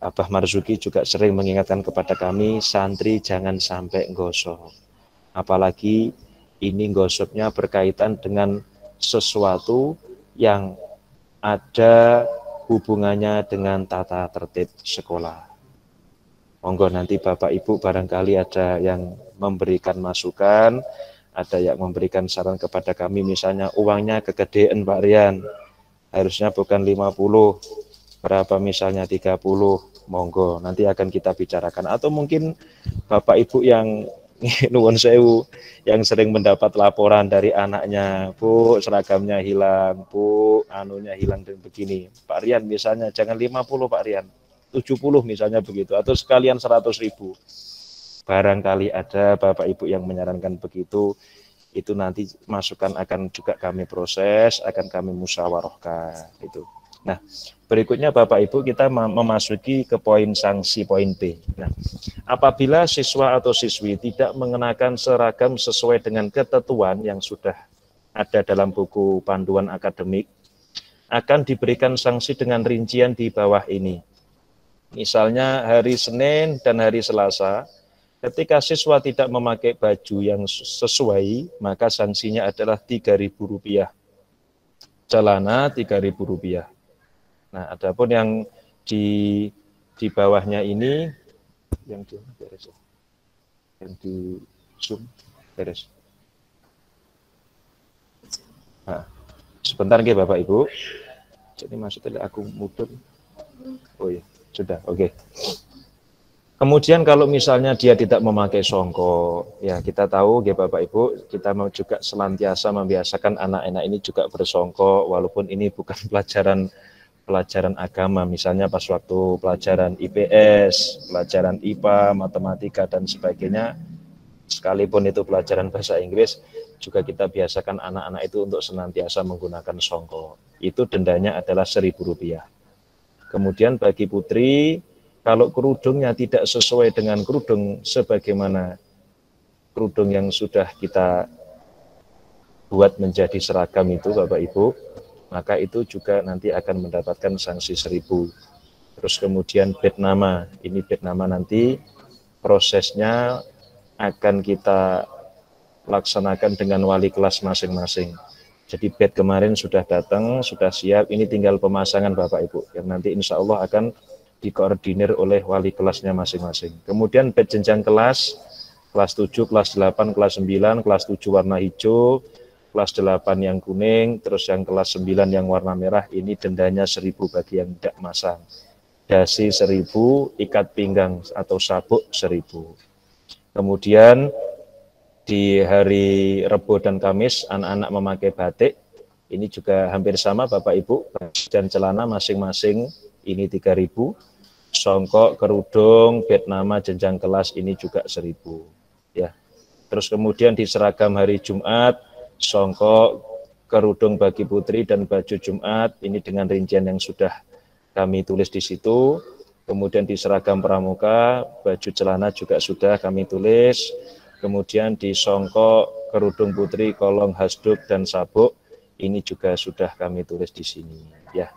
Abah Marzuki juga sering mengingatkan kepada kami, santri jangan sampai gosok. Apalagi ini gosoknya berkaitan dengan sesuatu yang ada hubungannya dengan tata tertib sekolah. Monggo nanti Bapak Ibu barangkali ada yang memberikan masukan, ada yang memberikan saran kepada kami, misalnya uangnya kegedean Pak Rian, harusnya bukan 50, berapa misalnya 30, monggo nanti akan kita bicarakan. Atau mungkin Bapak Ibu yang nuwun sewu yang sering mendapat laporan dari anaknya, Bu seragamnya hilang, Bu anunya hilang dan begini, Pak Rian misalnya jangan 50 Pak Rian, 70 misalnya begitu, atau sekalian 100.000. Barangkali ada Bapak Ibu yang menyarankan begitu, itu nanti masukan akan juga kami proses, akan kami musyawarahkan itu. Nah, berikutnya Bapak Ibu kita memasuki ke poin sanksi, poin B. Nah, apabila siswa atau siswi tidak mengenakan seragam sesuai dengan ketentuan yang sudah ada dalam buku panduan akademik, akan diberikan sanksi dengan rincian di bawah ini. Misalnya hari Senin dan hari Selasa, ketika siswa tidak memakai baju yang sesuai, maka sanksinya adalah Rp3.000. Celana Rp3.000. Nah, adapun yang di bawahnya ini, yang di beres, yang di zoom beres. Nah, sebentar nggih Bapak Ibu. Jadi maksudnya aku muter. Oh ya. Sudah, oke. Kemudian kalau misalnya dia tidak memakai songkok, ya kita tahu, ya Bapak Ibu, kita mau juga senantiasa membiasakan anak-anak ini juga bersongkok, walaupun ini bukan pelajaran agama, misalnya pas waktu pelajaran IPS, pelajaran IPA, matematika dan sebagainya, sekalipun itu pelajaran bahasa Inggris, juga kita biasakan anak-anak itu untuk senantiasa menggunakan songkok. Itu dendanya adalah Rp1.000. Kemudian bagi putri, kalau kerudungnya tidak sesuai dengan kerudung sebagaimana kerudung yang sudah kita buat menjadi seragam itu Bapak Ibu, maka itu juga nanti akan mendapatkan sanksi 1.000. Terus kemudian bed nama, ini bed nama nanti prosesnya akan kita laksanakan dengan wali kelas masing-masing. Jadi bed kemarin sudah datang, sudah siap, ini tinggal pemasangan Bapak Ibu, yang nanti insya Allah akan dikoordinir oleh wali kelasnya masing-masing. Kemudian bed jenjang kelas 7, kelas 8, kelas 9, kelas 7 warna hijau, kelas 8 yang kuning, terus yang kelas 9 yang warna merah, ini dendanya 1.000 bagi yang tidak masang. Dasi 1.000, ikat pinggang atau sabuk 1.000. Kemudian di hari Rebo dan Kamis, anak-anak memakai batik, ini juga hampir sama Bapak Ibu, dan celana masing-masing ini 3.000, songkok, kerudung, bed nama, jenjang kelas ini juga 1.000. Ya. Terus kemudian di seragam hari Jumat, songkok, kerudung bagi putri dan baju Jumat, ini dengan rincian yang sudah kami tulis di situ. Kemudian di seragam pramuka, baju celana juga sudah kami tulis. Kemudian di songkok, kerudung putri, kolong, hasduk, dan sabuk, ini juga sudah kami tulis di sini. Ya,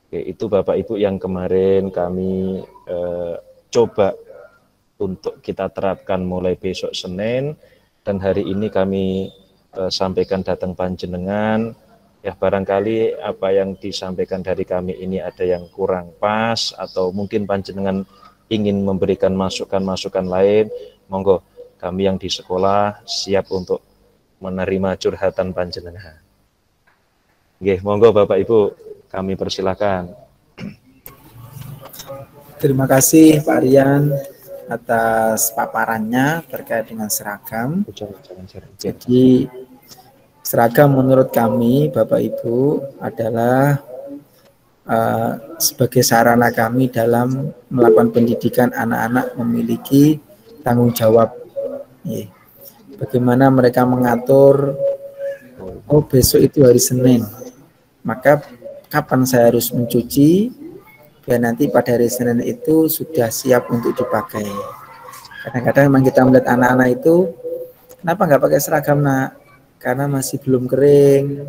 oke, itu Bapak Ibu yang kemarin kami coba untuk kita terapkan mulai besok Senin, dan hari ini kami sampaikan datang panjenengan. Ya barangkali apa yang disampaikan dari kami ini ada yang kurang pas atau mungkin panjenengan ingin memberikan masukan-masukan lain, monggo kami yang di sekolah siap untuk menerima curhatan panjenengan. Nggih, monggo Bapak Ibu, kami persilakan. Terima kasih Pak Rian atas paparannya terkait dengan seragam. Jadi seragam menurut kami Bapak Ibu adalah sebagai sarana kami dalam melakukan pendidikan anak-anak memiliki tanggung jawab. Bagaimana mereka mengatur, oh besok itu hari Senin, maka kapan saya harus mencuci, biar nanti pada hari Senin itu sudah siap untuk dipakai. Kadang-kadang memang kita melihat anak-anak itu, kenapa nggak pakai seragam nak? Karena masih belum kering,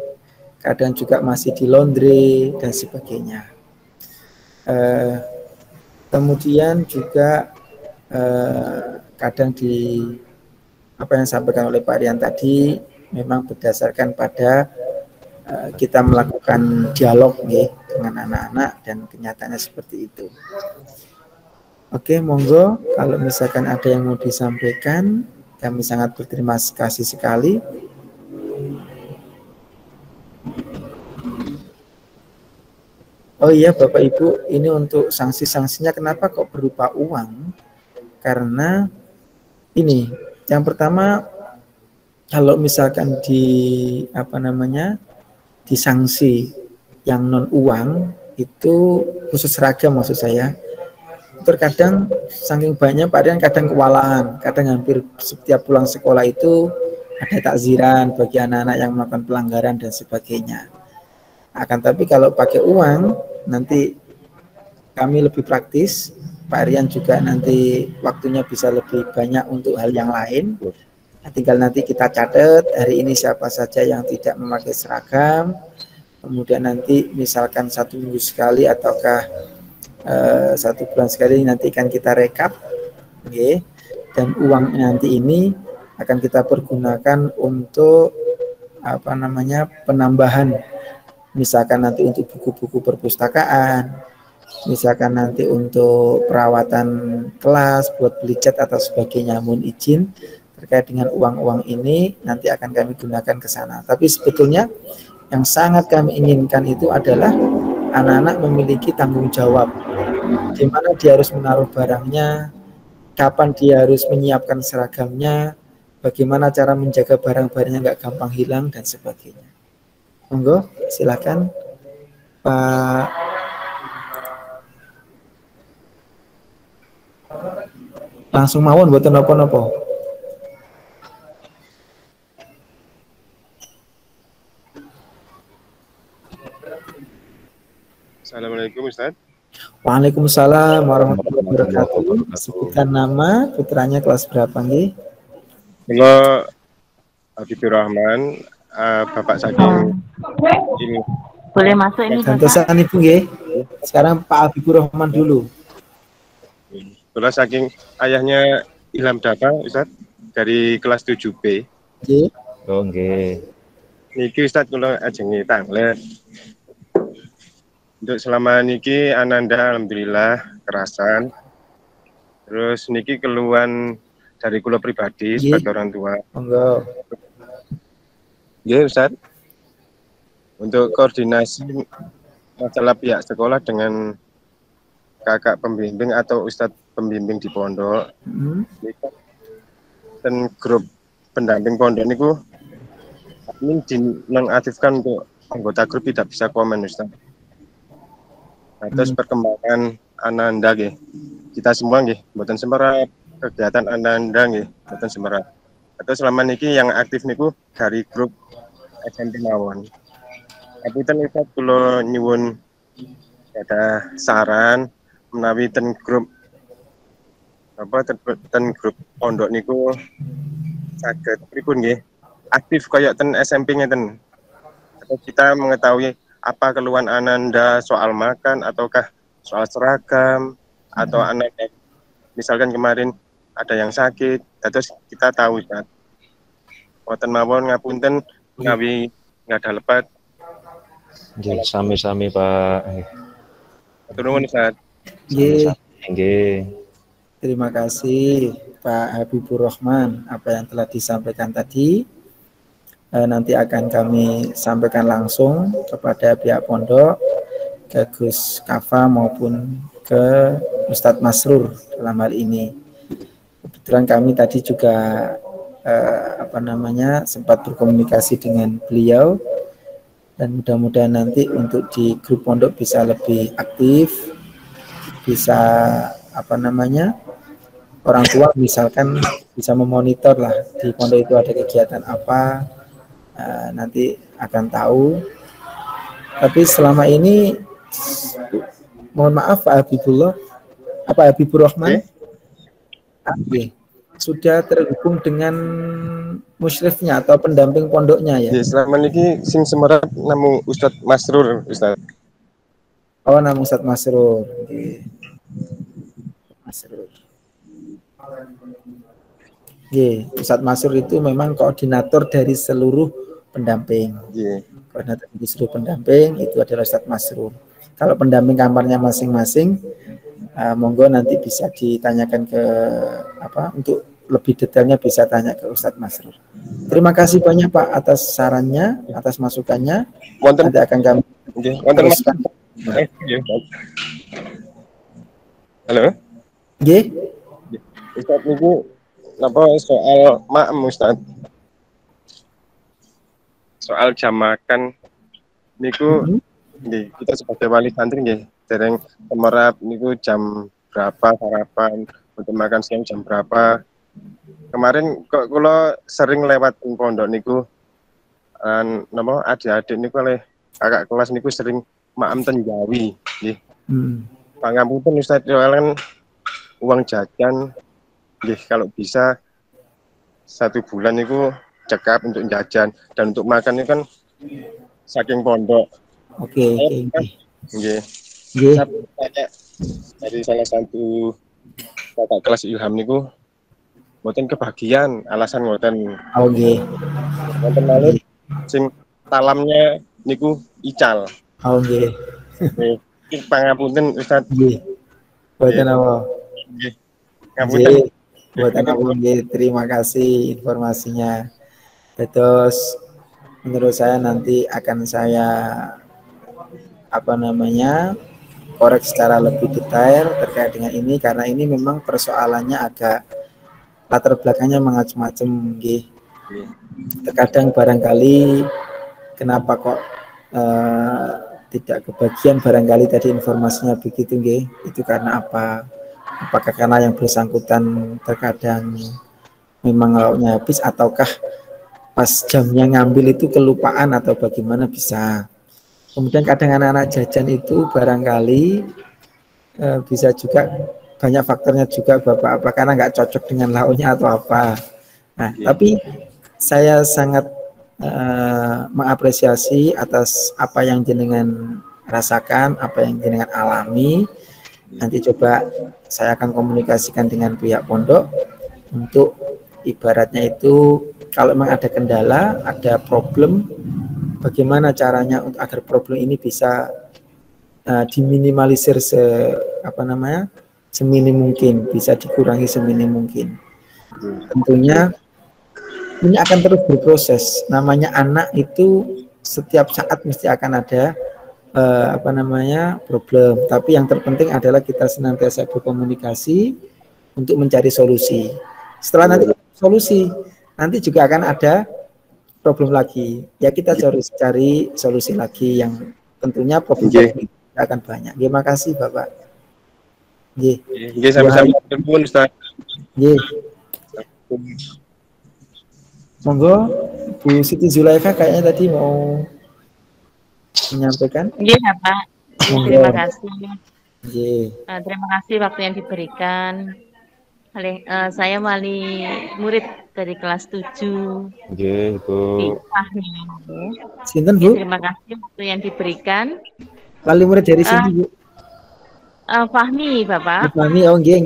kadang juga masih di laundry dan sebagainya. Kemudian juga kadang di apa yang disampaikan oleh Pak Rian tadi memang berdasarkan pada kita melakukan dialog dengan anak-anak dan kenyataannya seperti itu. Oke, monggo kalau misalkan ada yang mau disampaikan, kami sangat berterima kasih sekali. Oh iya Bapak Ibu, ini untuk sanksi-sanksinya kenapa kok berupa uang? Karena ini, yang pertama kalau misalkan disanksi yang non uang itu khusus seragam maksud saya. Terkadang saking banyak Pak Rian kadang kewalahan, kadang hampir setiap pulang sekolah itu ada takziran bagi anak-anak yang melakukan pelanggaran dan sebagainya. Akan tapi kalau pakai uang nanti kami lebih praktis, Pak Rian juga nanti waktunya bisa lebih banyak untuk hal yang lain. Tinggal nanti kita catat hari ini siapa saja yang tidak memakai seragam, kemudian nanti misalkan 1 minggu sekali ataukah 1 bulan sekali nanti akan kita rekap, dan uang nanti ini akan kita pergunakan untuk penambahan, misalkan nanti untuk buku-buku perpustakaan, misalkan nanti untuk perawatan kelas, buat beli cat atau sebagainya. Mohon izin terkait dengan uang-uang ini nanti akan kami gunakan ke sana. Tapi sebetulnya yang sangat kami inginkan itu adalah anak-anak memiliki tanggung jawab, di mana dia harus menaruh barangnya, kapan dia harus menyiapkan seragamnya, bagaimana cara menjaga barang-barangnya nggak gampang hilang dan sebagainya. Monggo, silakan Pak. Langsung mawon buat nopo-nopo. Assalamualaikum Ustaz. Waalaikumsalam warahmatullahi wabarakatuh. Sebutkan nama, putranya kelas berapa nggih? Halo Habibur Rahman, Bapak saking ini. Boleh masuk ini Bapak? Santosan Ibu nggih. Sekarang Pak Habibur Rahman dulu. Boleh saking ayahnya Ilham Dava Ustaz dari kelas 7B. Nggih. Oh nggih. Niki Ustaz kula ajengi tanglet. Untuk selama niki Ananda alhamdulillah kerasan. Terus niki keluhan dari kula pribadi sebagai orang tua. Monggo. Nggih Ustaz. Untuk koordinasi masalah pihak sekolah dengan kakak pembimbing atau ustadz pembimbing di pondok, dan grup pendamping pondok niku ini dinonaktifkan untuk anggota grup tidak bisa komen Ustaz. Nah, terus perkembangan Ananda nggih. Kita semua nggih mboten semerap kegiatan Ananda nggih mboten semerap. Atau selama niki yang aktif niku dari grup SMP mawon. Tapi ten Ustaz kula nyuwun ada saran menawi ten grup grup pondok niku saged pripun nggih aktif kayak ten SMP ngeten. Atau kita mengetahui apa keluhan Ananda soal makan ataukah soal seragam atau Ananda misalkan kemarin ada yang sakit, terus kita tahu kan. Wonten mawon ngapunten ngawi ada lepat. Nggih, sami-sami Pak. Matur nuwun Ustaz. Nggih. Nggih. Terima kasih Pak Habibur Rahman. Apa yang telah disampaikan tadi nanti akan kami sampaikan langsung kepada pihak pondok, ke Gus Kafa maupun ke Ustadz Masrur dalam hal ini. Kebetulan kami tadi juga sempat berkomunikasi dengan beliau, dan mudah-mudahan nanti untuk di grup pondok bisa lebih aktif, bisa orang tua misalkan bisa memonitor lah di pondok itu ada kegiatan apa, nanti akan tahu. Tapi selama ini mohon maaf Pak Habibur Rahman, sudah terhubung dengan musyrifnya atau pendamping pondoknya ya? Selama ini sing semerap namu Ustadz Masrur, Ustadz. Oh, nama Ustadz Masrur. Ustadz Masrur itu memang koordinator dari seluruh pendamping. Koordinator dari seluruh pendamping itu adalah Ustadz Masrur. Kalau pendamping kamarnya masing-masing, monggo nanti bisa ditanyakan ke untuk lebih detailnya bisa tanya ke Ustadz Masrur. Terima kasih banyak Pak atas sarannya, atas masukannya. Nanti akan kami teruskan. Halo. Ustadz niku napa soal maem Ustadz? Soal jam makan niku kita sebagai wali santri nggih dereng temerap niku jam berapa sarapan, untuk makan siang jam berapa. Kemarin kok kula sering lewat pondok niku napa adik-adik niku oleh kakak kelas niku sering maem ten Jawi nggih. Pangapunten Ustaz kan uang jajan nggih kalau bisa 1 bulan niku cekap untuk jajan, dan untuk makan itu kan saking pondok. Oke. Nggih. Dari salah satu kakak kelas Ilham niku mboten kebagian, alasan mboten. Oh nggih. Mboten malih sing talamnya niku ical. Oh nggih. Nggih. Pangapunten Ustaz. Nggih. Mboten apa. Nggih. Ngapunten. Mboten apa nggih. Terima kasih informasinya. Terus menurut saya nanti akan saya korek secara lebih detail terkait dengan ini, karena ini memang persoalannya agak latar belakangnya macam-macam nggih. Terkadang barangkali kenapa kok tidak kebagian, barangkali tadi informasinya begitu nggih. Itu karena apa? Apakah karena yang bersangkutan terkadang memang lauknya habis, ataukah pas jamnya ngambil itu kelupaan atau bagaimana bisa. Kemudian kadang anak-anak jajan itu barangkali bisa juga banyak faktornya juga Bapak, apa karena nggak cocok dengan lauknya atau apa. Nah, tapi saya sangat mengapresiasi atas apa yang jenengan rasakan, apa yang jenengan alami. Nanti coba saya akan komunikasikan dengan pihak pondok untuk ibaratnya itu kalau memang ada kendala, ada problem, bagaimana caranya untuk agar problem ini bisa diminimalisir seminim mungkin, bisa dikurangi seminim mungkin. Tentunya ini akan terus berproses. Namanya anak itu setiap saat mesti akan ada problem. Tapi yang terpenting adalah kita senantiasa berkomunikasi untuk mencari solusi. Setelah nanti solusi, nanti juga akan ada problem lagi. Ya kita harus cari solusi lagi yang tentunya problem akan banyak. Terima kasih Bapak. Sama-sama pun Ustaz. Monggo Bu Siti Zulaikha kayaknya tadi mau menyampaikan. Iya Pak. Terima kasih. Terima kasih waktu yang diberikan. Saya wali murid dari kelas 7. Nggih, Bu. Sinten, Bu? Terima kasih waktu yang diberikan. Wali murid dari sini, Bu. Fahmi, Bapak. Fahmi, oh nggih,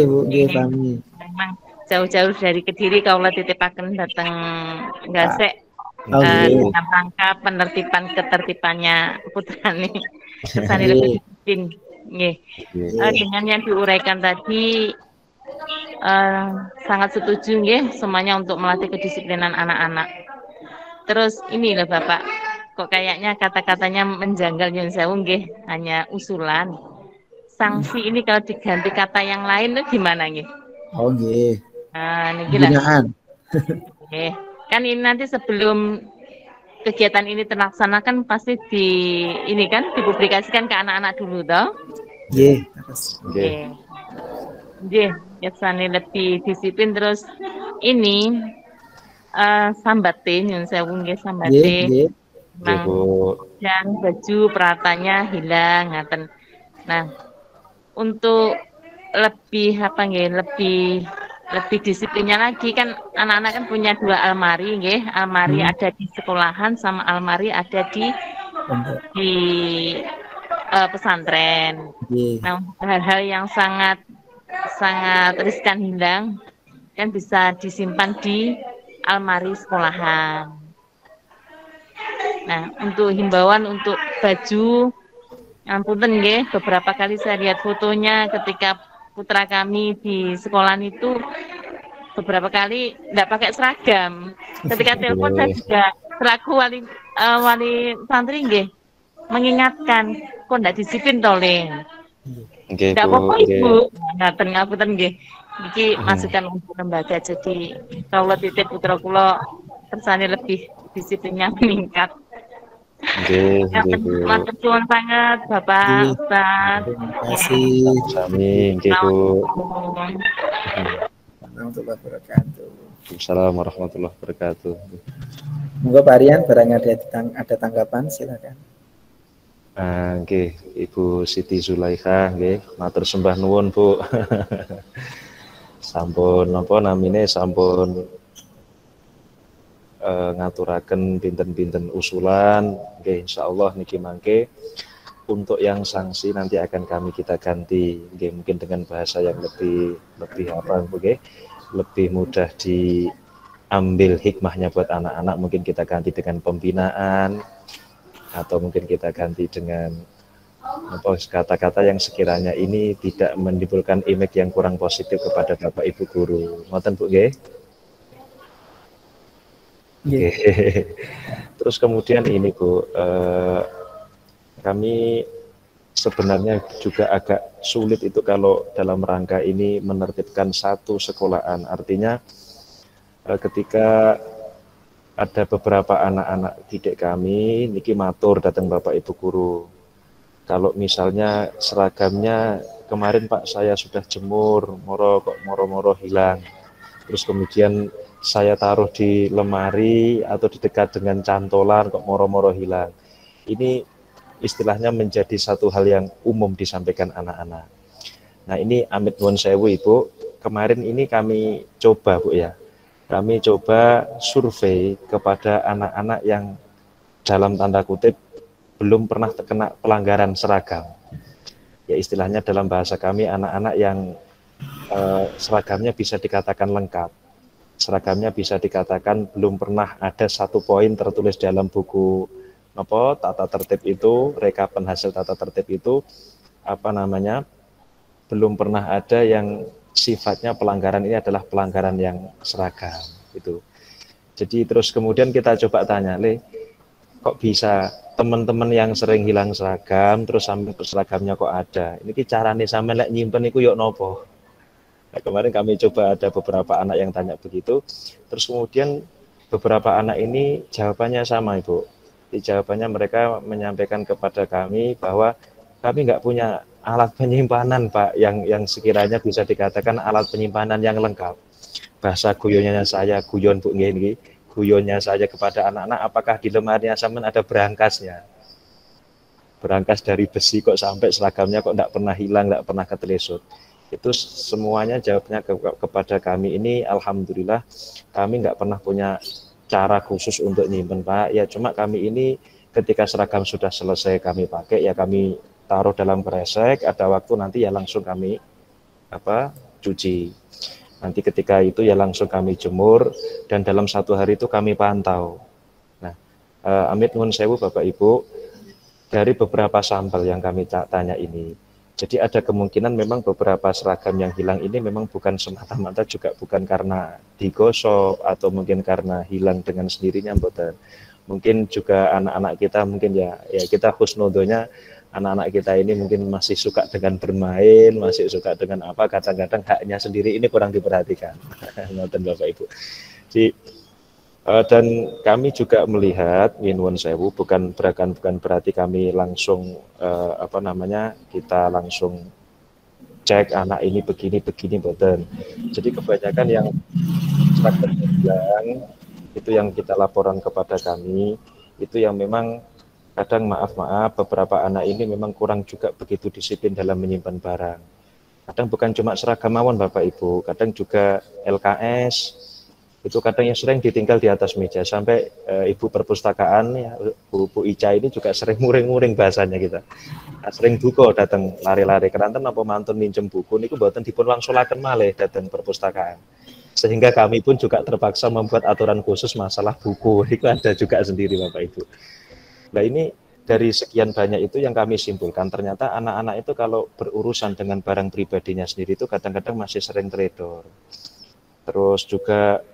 Bu. Nggih, Fahmi. Memang jauh-jauh dari Kediri kaula titipaken dateng Gasek Oke. dalam rangka ketertibannya putrane kersane lebih disiplin. Nggih. Dengan yang diuraikan tadi sangat setuju nggih semuanya untuk melatih kedisiplinan anak-anak. Terus ini loh Bapak, kok kayaknya kata-katanya menjanggal nyun sewu nggih, hanya usulan. Sanksi ini kalau diganti kata yang lain itu gimana nggih? Oh nggih. Nah, niki lah. Penggunaan. Oke. Kan ini nanti sebelum kegiatan ini terlaksanakan pasti ini kan dipublikasikan ke anak-anak dulu toh? Nggih. Oke. Nggih, kersane lebih disiplin terus ini sambate nyun sewu nggih sambate. Nggih. Dan baju peratanya hilang ngaten. Nah, untuk lebih disiplinnya lagi kan anak-anak kan punya 2 almari nggih, almari ada di sekolahan sama almari ada di pesantren. Nah, hal-hal yang sangat riskan hilang kan bisa disimpan di almari sekolahan. Nah, untuk himbauan untuk baju ampunten nggih, beberapa kali saya lihat fotonya ketika putra kami di sekolah itu beberapa kali enggak pakai seragam. Ketika telepon saya juga selaku wali santri nggih mengingatkan kok enggak disiplin to, Le. Nggih, Bu. Apa-apa, Ibu. Ngapunten nggih. Iki masukan untuk lembaga jadi kawula titip putra kula kersane lebih disiplinnya meningkat. Nggih, Bu. Matur suwun sangat Bapak Ustaz. Terima kasih. Sami, nggih, Bu. Warahmatullahi wabarakatuh. Assalamualaikum warahmatullahi wabarakatuh. Monggo Pak Rian, barangnya ada tanggapan silakan. Nggih, Ibu Siti Zulaikha nggih, matur sembah nuwun, Bu. Sampun napa namine sampun ngaturaken pinten-pinten usulan nggih, insyaallah niki mangke untuk yang sanksi nanti akan kita ganti nggih, mungkin dengan bahasa yang lebih apa nggih, lebih mudah diambil hikmahnya buat anak-anak, mungkin kita ganti dengan pembinaan atau mungkin kita ganti dengan apa kata-kata yang sekiranya ini tidak menimbulkan image yang kurang positif kepada Bapak Ibu guru. Ngoten Bu nggih? Yeah. Terus kemudian ini Bu, kami sebenarnya juga agak sulit itu kalau dalam rangka ini menertibkan satu sekolahan. Artinya ketika ada beberapa anak-anak didik kami niki matur datang Bapak Ibu guru, kalau misalnya seragamnya kemarin Pak saya sudah jemur, moro-moro hilang, terus kemudian saya taruh di lemari atau di dekat dengan cantolan kok moro-moro hilang. Ini istilahnya menjadi satu hal yang umum disampaikan anak-anak. Nah ini amit nuwun sewu Ibu, kemarin ini kami coba Bu ya, kami coba survei kepada anak-anak yang dalam tanda kutip belum pernah terkena pelanggaran seragam. Ya istilahnya dalam bahasa kami anak-anak yang seragamnya bisa dikatakan lengkap. Seragamnya bisa dikatakan belum pernah ada satu poin tertulis dalam buku tata tertib itu, rekapan hasil tata tertib itu belum pernah ada yang sifatnya pelanggaran ini adalah pelanggaran yang seragam itu. Jadi terus kemudian kita coba tanya, Le, kok bisa teman-teman yang sering hilang seragam terus sampai seragamnya kok ada? Ini carane sampe lek nyimpen iku yo nopo? Nah, kemarin kami coba ada beberapa anak yang tanya begitu, terus kemudian beberapa anak ini jawabannya sama Ibu. Di jawabannya mereka menyampaikan kepada kami bahwa kami nggak punya alat penyimpanan Pak yang sekiranya bisa dikatakan alat penyimpanan yang lengkap. Bahasa guyonnya saya, guyon Bu nggih, guyonnya saya kepada anak-anak, apakah di lemarinya sampean ada berangkasnya? Berangkas dari besi kok sampai seragamnya kok nggak pernah hilang, nggak pernah ketelesut. Itu semuanya jawabnya kepada kami ini, alhamdulillah kami nggak pernah punya cara khusus untuk nyimpen Pak. Ya cuma kami ini ketika seragam sudah selesai kami pakai ya kami taruh dalam kresek, ada waktu nanti ya langsung kami cuci. Nanti ketika itu ya langsung kami jemur dan dalam 1 hari itu kami pantau. Nah, amit nuwun sewu Bapak Ibu, dari beberapa sampel yang kami tanya ini, jadi ada kemungkinan memang beberapa seragam yang hilang ini memang bukan semata-mata juga bukan karena digosok atau mungkin karena hilang dengan sendirinya, mboten. Mungkin juga anak-anak kita mungkin ya kita husnudonya anak-anak kita ini mungkin masih suka dengan bermain, masih suka dengan apa, kadang-kadang haknya sendiri ini kurang diperhatikan. Ngoten Bapak Ibu. Jadi, dan kami juga melihat nyuwun sewu bukan berarti kami langsung kita langsung cek anak ini begini mboten. Jadi kebanyakan yang hilang itu yang kita laporan kepada kami itu yang memang kadang maaf beberapa anak ini memang kurang juga begitu disiplin dalam menyimpan barang. Kadang bukan cuma seragam mawon Bapak Ibu, kadang juga LKS itu kadang yang sering ditinggal di atas meja sampai ibu perpustakaan ya Bu Ica ini juga sering muring-muring bahasanya kita. Nah, sering buka datang lari-lari keranten apa mantun minjem buku niku mboten dipun wangsulaken malih datang perpustakaan. Sehingga kami pun juga terpaksa membuat aturan khusus masalah buku. Itu ada juga sendiri Bapak Ibu. Nah ini dari sekian banyak itu yang kami simpulkan ternyata anak-anak itu kalau berurusan dengan barang pribadinya sendiri itu kadang-kadang masih sering teledor. Terus juga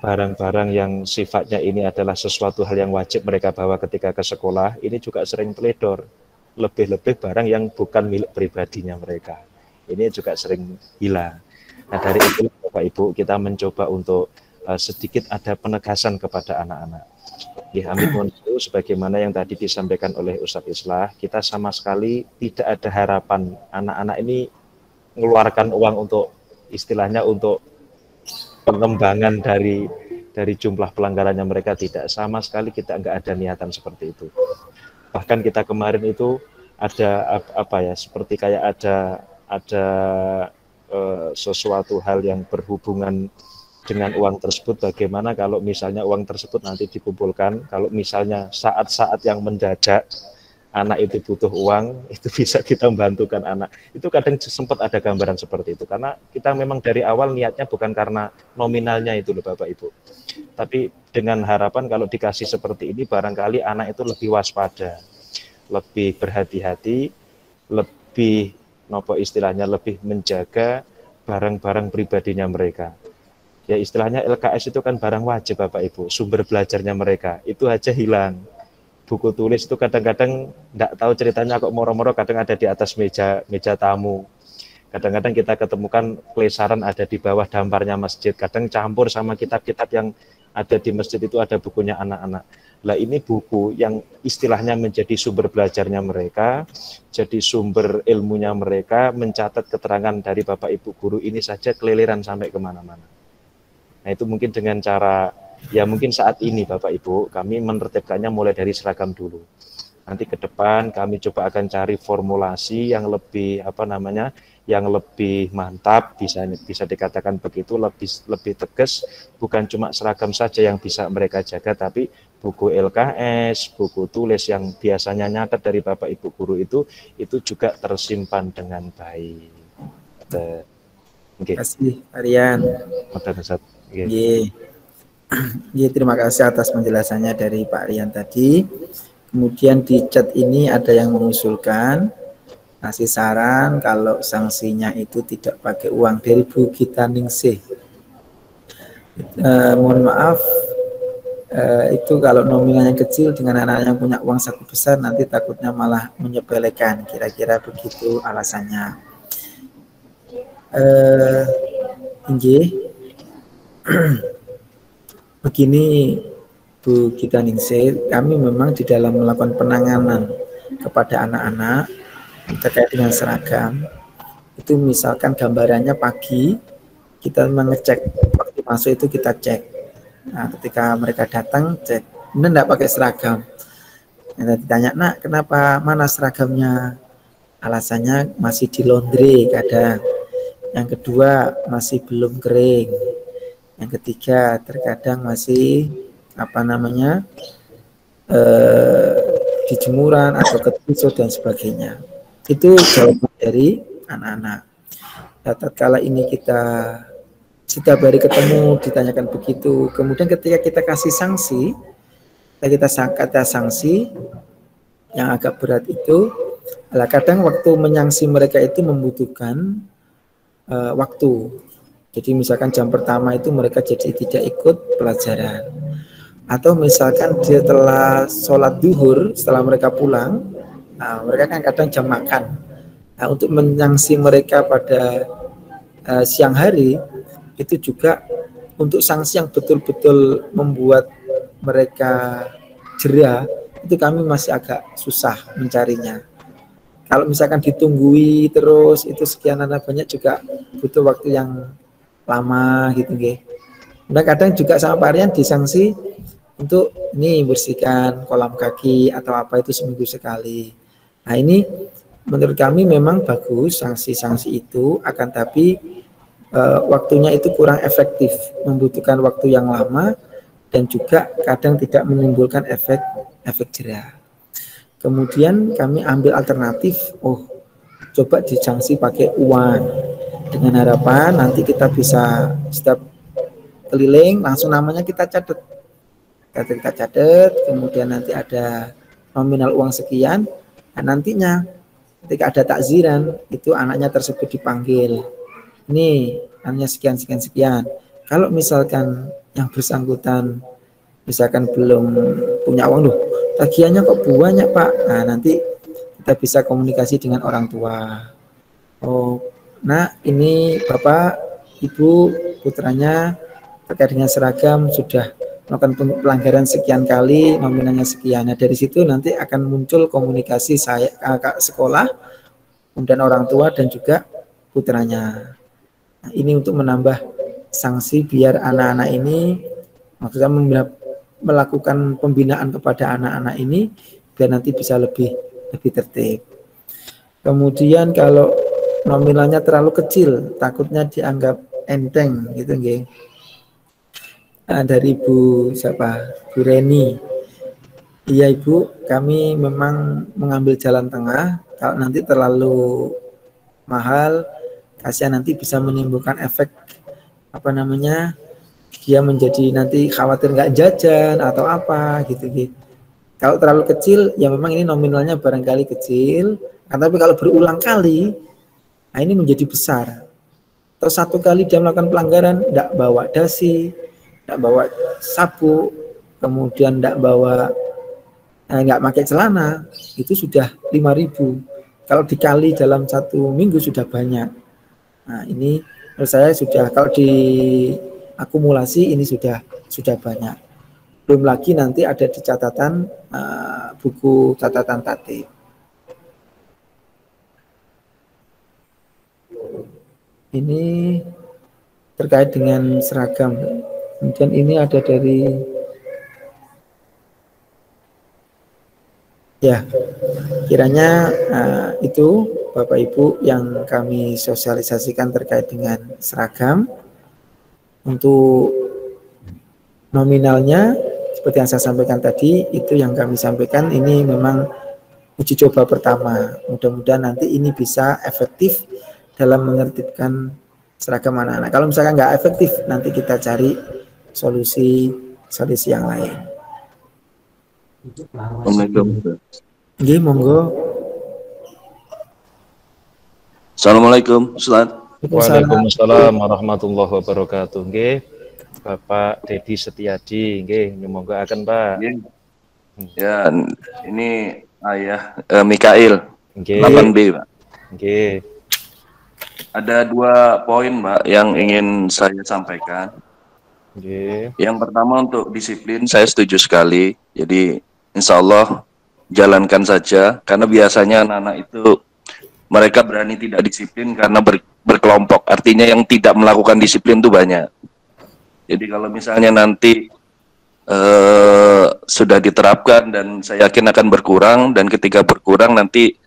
barang-barang yang sifatnya ini adalah sesuatu hal yang wajib mereka bawa ketika ke sekolah, ini juga sering teledor. Lebih-lebih barang yang bukan milik pribadinya mereka. Ini juga sering hilang. Nah dari itu Bapak Ibu kita mencoba untuk sedikit ada penegasan kepada anak-anak. Ya, amit mohon sebagaimana yang tadi disampaikan oleh Ustadz Islah, kita sama sekali tidak ada harapan anak-anak ini mengeluarkan uang untuk istilahnya untuk pengembangan dari jumlah pelanggarannya mereka, tidak sama sekali, kita nggak ada niatan seperti itu. Bahkan kita kemarin itu ada seperti kayak ada sesuatu hal yang berhubungan dengan uang tersebut, bagaimana kalau misalnya uang tersebut nanti dikumpulkan, kalau misalnya saat-saat yang mendadak anak itu butuh uang, itu bisa kita membantukan anak. Itu kadang sempat ada gambaran seperti itu, karena kita memang dari awal niatnya bukan karena nominalnya itu loh Bapak Ibu, tapi dengan harapan kalau dikasih seperti ini, barangkali anak itu lebih waspada, lebih berhati-hati, lebih lebih menjaga barang-barang pribadinya mereka. Ya istilahnya LKS itu kan barang wajib Bapak Ibu, sumber belajarnya mereka, itu aja hilang. Buku tulis itu kadang-kadang enggak tahu ceritanya kok moro-moro kadang ada di atas meja tamu. Kadang-kadang kita ketemukan klesaran ada di bawah damparnya masjid, kadang campur sama kitab-kitab yang ada di masjid itu ada bukunya anak-anak. Lah ini buku yang istilahnya menjadi sumber belajarnya mereka, jadi sumber ilmunya mereka, mencatat keterangan dari Bapak Ibu guru ini saja keliliran sampai kemana-mana. Nah itu mungkin dengan cara, ya mungkin saat ini Bapak Ibu, kami menertibkannya mulai dari seragam dulu. Nanti ke depan kami coba akan cari formulasi yang lebih, yang lebih mantap, bisa dikatakan begitu, lebih tegas, bukan cuma seragam saja yang bisa mereka jaga, tapi buku LKS, buku tulis yang biasanya nyatet dari Bapak Ibu guru itu juga tersimpan dengan baik. Terima kasih Aryan. Terima kasih atas penjelasannya dari Pak Rian tadi. Kemudian di chat ini ada yang mengusulkan kasih saran kalau sanksinya itu tidak pakai uang dari Bu Gita Ningsih. Mohon maaf, itu kalau nominalnya kecil dengan anak yang punya uang saku besar nanti takutnya malah menyepelekan. Kira-kira begitu alasannya. Begini Bu Gita Ningsih, kami memang di dalam melakukan penanganan kepada anak-anak terkait dengan seragam itu misalkan gambarannya pagi kita mengecek, waktu masuk itu kita cek. Nah, ketika mereka datang cek, ini enggak pakai seragam. Nah, ditanya, "Nak, kenapa, mana seragamnya?" Alasannya masih di laundry kadang. Yang kedua masih belum kering. Yang ketiga terkadang masih di jemuran atau ketusuk dan sebagainya. Itu jawaban dari anak-anak. Nah, tatkala ini kita setiap hari ketemu ditanyakan begitu. Kemudian ketika kita kasih sanksi, kata sanksi yang agak berat itu, kadang waktu menyangsi mereka itu membutuhkan waktu. Jadi misalkan jam pertama itu mereka jadi tidak ikut pelajaran. Atau misalkan dia telah sholat duhur setelah mereka pulang, mereka kan kadang jam makan. Nah, untuk menyangsi mereka pada siang hari, itu juga untuk sanksi yang betul-betul membuat mereka jera, itu kami masih agak susah mencarinya. Kalau misalkan ditunggui terus, itu sekian banyak juga butuh waktu yang lama gitu nggih. Nah, kadang juga sama Pak Rian disanksi untuk ini bersihkan kolam kaki atau apa itu seminggu sekali. Nah, ini menurut kami memang bagus sanksi-sanksi itu, akan tapi waktunya itu kurang efektif, membutuhkan waktu yang lama dan juga kadang tidak menimbulkan efek jera. Kemudian kami ambil alternatif, coba disanksi pakai uang, dengan harapan nanti kita bisa setiap keliling langsung namanya kita catat, kemudian nanti ada nominal uang sekian. Nah, nantinya ketika ada takziran itu anaknya tersebut dipanggil, ini anaknya sekian. Kalau misalkan yang bersangkutan misalkan belum punya uang, loh tagihannya kok banyak Pak, nah nanti kita bisa komunikasi dengan orang tua. Nah ini Bapak, Ibu, putranya terkait dengan seragam sudah melakukan pelanggaran sekian kali, nominalnya sekian. Nah dari situ nanti akan muncul komunikasi saya, kakak sekolah, kemudian orang tua dan juga putranya. Nah, ini untuk menambah sanksi biar anak-anak ini, maksudnya melakukan pembinaan kepada anak-anak ini biar nanti bisa lebih tertib. Kemudian kalau nominalnya terlalu kecil, takutnya dianggap enteng gitu nggih. Nah, dari Bu Reni. Iya Ibu, kami memang mengambil jalan tengah. Kalau nanti terlalu mahal, kasihan nanti bisa menimbulkan efek dia menjadi nanti khawatir nggak jajan atau apa gitu. Kalau terlalu kecil, ya memang ini nominalnya barangkali kecil, tapi kalau berulang kali, nah ini menjadi besar. Terus satu kali dia melakukan pelanggaran, tidak bawa dasi, tidak bawa sapu, kemudian tidak bawa, nggak pakai celana, itu sudah 5.000. Kalau dikali dalam 1 minggu sudah banyak. Nah ini menurut saya sudah, kalau diakumulasi ini sudah banyak. Belum lagi nanti ada di catatan buku catatan tatib. Ini terkait dengan seragam. Kemudian ini ada dari kiranya itu Bapak Ibu yang kami sosialisasikan terkait dengan seragam. Untuk nominalnya seperti yang saya sampaikan tadi, itu yang kami sampaikan, ini memang uji coba pertama. Mudah-mudahan nanti ini bisa efektif dalam menertibkan seragam anak-anak. Kalau misalkan nggak efektif, nanti kita cari solusi yang lain. Nggih, monggo. Assalamualaikum, Ustaz. Waalaikumsalam warahmatullahi wabarakatuh. Nggih, Bapak Dedi Setiadi, nggih, monggo akan Pak. Ya, ini Ayah Mikail, 8B, Pak. Nggih. Ada 2 poin, Mbak, yang ingin saya sampaikan. Nggih. Yang pertama untuk disiplin, saya setuju sekali. Jadi, insya Allah jalankan saja, karena biasanya anak-anak itu mereka berani tidak disiplin karena berkelompok. Artinya yang tidak melakukan disiplin itu banyak. Jadi kalau misalnya nanti sudah diterapkan, dan saya yakin akan berkurang, dan ketika berkurang nanti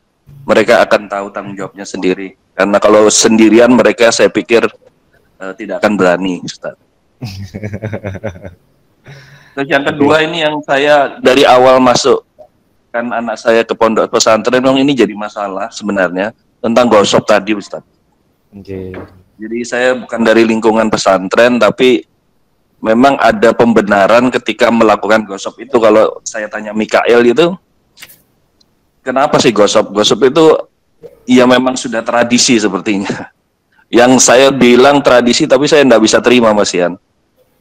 mereka akan tahu tanggung jawabnya sendiri. Karena kalau sendirian mereka, saya pikir tidak akan berani, Ustaz. Terus yang kedua, ini yang saya dari awal masuk kan anak saya ke pondok pesantren, memang ini jadi masalah sebenarnya tentang gosok tadi, Ustaz. Okay. Jadi saya bukan dari lingkungan pesantren, tapi memang ada pembenaran ketika melakukan gosok itu. Kalau saya tanya Mikael itu, kenapa sih gosok? Gosok itu ya memang sudah tradisi sepertinya. Yang saya bilang tradisi, tapi saya tidak bisa terima, Mas Ian.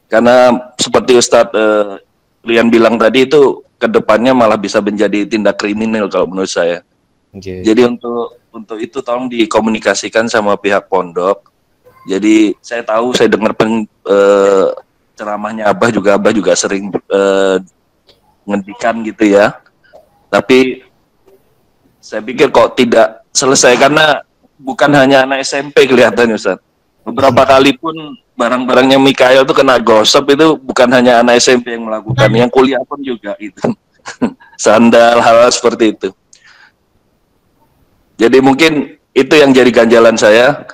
Karena seperti Ustadz Rian bilang tadi itu, kedepannya malah bisa menjadi tindak kriminal kalau menurut saya. Jadi untuk itu tolong dikomunikasikan sama pihak pondok. Jadi saya tahu, saya dengar ceramahnya Abah juga sering ngendikan gitu ya. Tapi saya pikir kok tidak selesai, karena bukan hanya anak SMP kelihatannya, Ustaz. Beberapa kali pun barang-barangnya Mikael itu kena gosip, itu bukan hanya anak SMP yang melakukan, yang kuliah pun juga itu. Sandal, hal seperti itu. Jadi mungkin itu yang jadi ganjalan saya.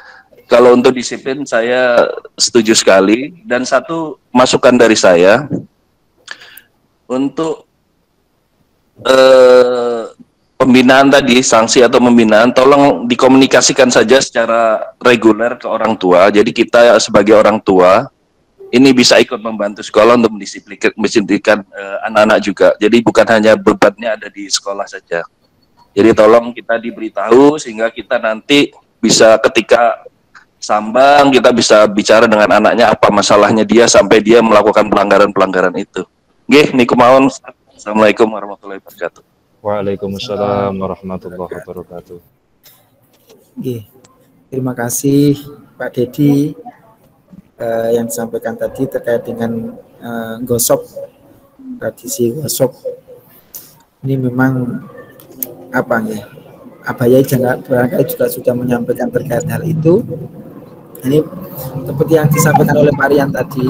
Kalau untuk disiplin saya setuju sekali. Dan satu masukan dari saya, untuk pembinaan tadi, sanksi atau pembinaan, tolong dikomunikasikan saja secara reguler ke orang tua. Jadi kita sebagai orang tua ini bisa ikut membantu sekolah untuk mendisiplinkan anak-anak juga. Jadi bukan hanya bebannya ada di sekolah saja. Jadi tolong kita diberitahu sehingga kita nanti bisa ketika sambang, kita bisa bicara dengan anaknya apa masalahnya dia sampai dia melakukan pelanggaran-pelanggaran itu. Nggih, niku mawon. Assalamualaikum warahmatullahi wabarakatuh. Waalaikumsalam warahmatullahi wabarakatuh. Oke, terima kasih Pak Dedi yang disampaikan tadi terkait dengan gosok, tradisi gosok. Ini memang apa ya? Abah Yai barangkali juga sudah menyampaikan terkait hal itu. Ini seperti yang disampaikan oleh Pak Rian tadi.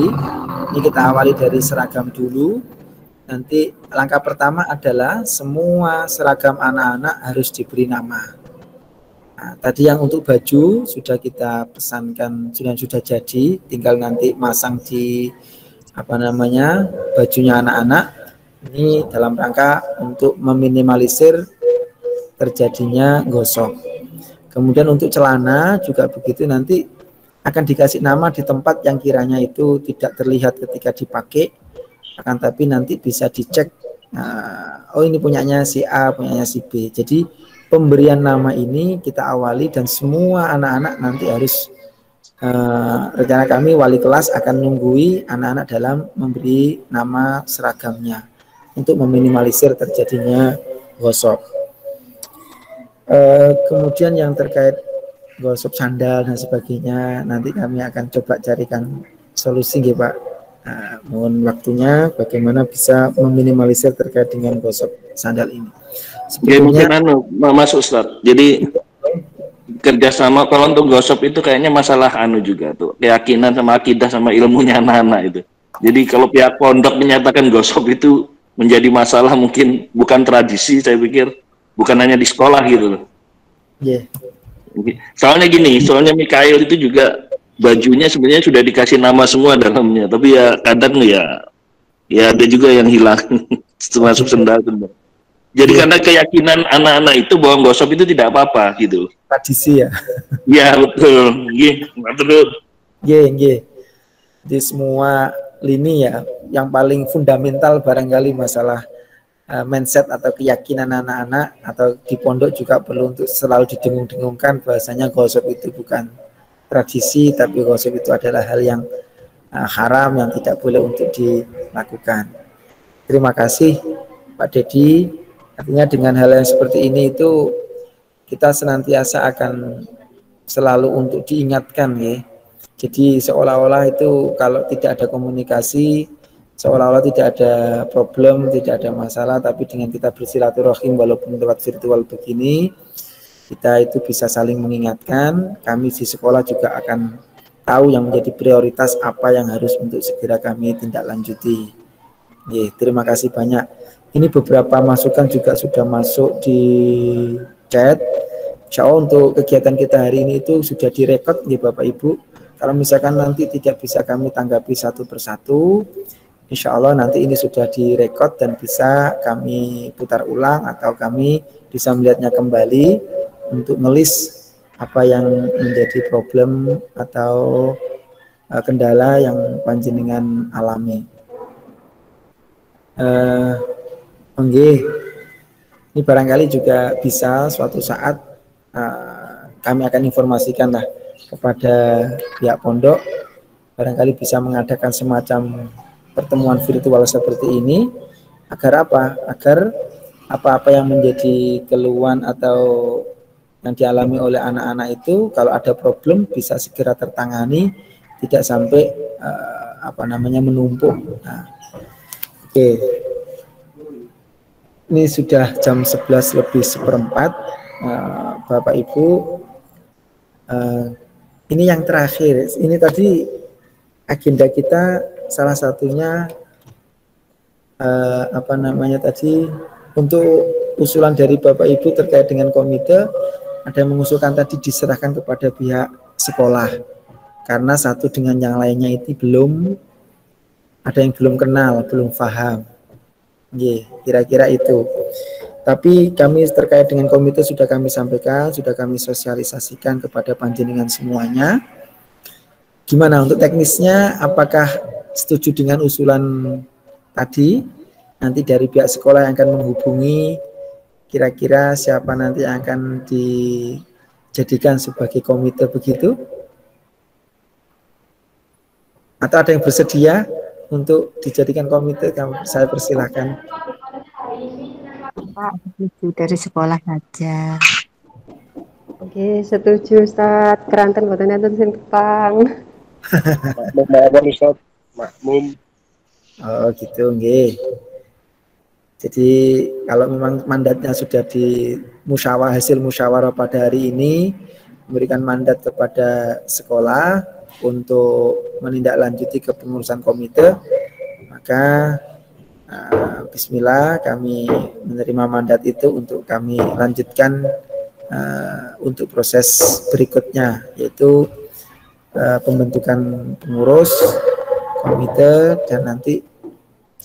Ini kita awali dari seragam dulu. Nanti langkah pertama adalah semua seragam anak-anak harus diberi nama. Nah, tadi yang untuk baju sudah kita pesankan, sudah jadi, tinggal nanti masang di bajunya anak-anak. Ini dalam rangka untuk meminimalisir terjadinya gosok. Kemudian untuk celana juga begitu, nanti akan dikasih nama di tempat yang kiranya itu tidak terlihat ketika dipakai. Akan tapi nanti bisa dicek, oh ini punyanya si A, punyanya si B. Jadi pemberian nama ini kita awali dan semua anak-anak nanti harus rencana kami wali kelas akan nunggui anak-anak dalam memberi nama seragamnya untuk meminimalisir terjadinya gosok. Kemudian yang terkait gosok sandal dan sebagainya nanti kami akan coba carikan solusi ya Pak. Mohon waktunya bagaimana bisa meminimalisir terkait dengan gosok sandal ini. Sebetulnya masuk Ustaz. Jadi kerjasama kalau untuk gosok itu kayaknya masalah juga tuh, keyakinan sama akidah sama ilmunya anak-anak itu. Jadi kalau pihak pondok menyatakan gosok itu menjadi masalah, mungkin bukan tradisi, saya pikir bukan hanya di sekolah gitu loh. Yeah. Soalnya Mikael itu juga bajunya sebenarnya sudah dikasih nama semua dalamnya, tapi ya kadang ya ada juga yang hilang termasuk sendal. Jadi karena keyakinan anak-anak itu bahwa gosok itu tidak apa-apa gitu. Tradisi ya. Ya betul. Nggih. Di semua lini ya, yang paling fundamental barangkali masalah mindset atau keyakinan anak-anak atau di pondok juga perlu untuk selalu didengung-dengungkan bahwasanya gosok itu bukan tradisi, tapi gosok itu adalah hal yang haram yang tidak boleh untuk dilakukan. Terima kasih Pak Dedi. Artinya dengan hal yang seperti ini itu kita senantiasa akan selalu untuk diingatkan ya. Jadi seolah-olah itu kalau tidak ada komunikasi, seolah-olah tidak ada problem, tidak ada masalah, tapi dengan kita bersilaturahim walaupun lewat virtual begini, kita itu bisa saling mengingatkan. Kami di sekolah juga akan tahu yang menjadi prioritas apa yang harus untuk segera kami tindak lanjuti. Terima kasih banyak. Ini beberapa masukan juga sudah masuk di chat. Insya Allah untuk kegiatan kita hari ini itu sudah direkod ya Bapak Ibu. Kalau misalkan nanti tidak bisa kami tanggapi satu persatu, insya Allah nanti ini sudah direkod dan bisa kami putar ulang atau kami bisa melihatnya kembali untuk ngelis apa yang menjadi problem atau kendala yang panjenengan alami. Nggih, ini barangkali juga bisa suatu saat kami akan informasikan lah kepada pihak pondok, barangkali bisa mengadakan semacam pertemuan virtual seperti ini, agar apa? Agar apa-apa yang menjadi keluhan atau yang dialami oleh anak-anak itu, kalau ada problem bisa segera tertangani, tidak sampai menumpuk. Nah, oke. Ini sudah jam 11:04, Bapak Ibu. Ini yang terakhir. Ini tadi agenda kita salah satunya untuk usulan dari Bapak Ibu terkait dengan komite, ada yang mengusulkan tadi diserahkan kepada pihak sekolah karena satu dengan yang lainnya itu ada yang belum kenal, belum paham. Kira-kira itu. Tapi kami terkait dengan komite sudah kami sampaikan, sudah kami sosialisasikan kepada panjenengan semuanya. Gimana untuk teknisnya? Apakah setuju dengan usulan tadi? Nanti dari pihak sekolah yang akan menghubungi kira-kira siapa nanti yang akan dijadikan sebagai komite begitu? Atau ada yang bersedia untuk dijadikan komite? Saya persilahkan. Pak, setuju dari sekolah saja. Oke, setuju Ustaz. Keranten boten enten sing tepang. Makmum. Oh, gitu nggih. Jadi kalau memang mandatnya sudah hasil musyawarah pada hari ini, memberikan mandat kepada sekolah untuk menindaklanjuti kepengurusan komite, maka bismillah kami menerima mandat itu untuk kami lanjutkan untuk proses berikutnya, yaitu pembentukan pengurus komite dan nanti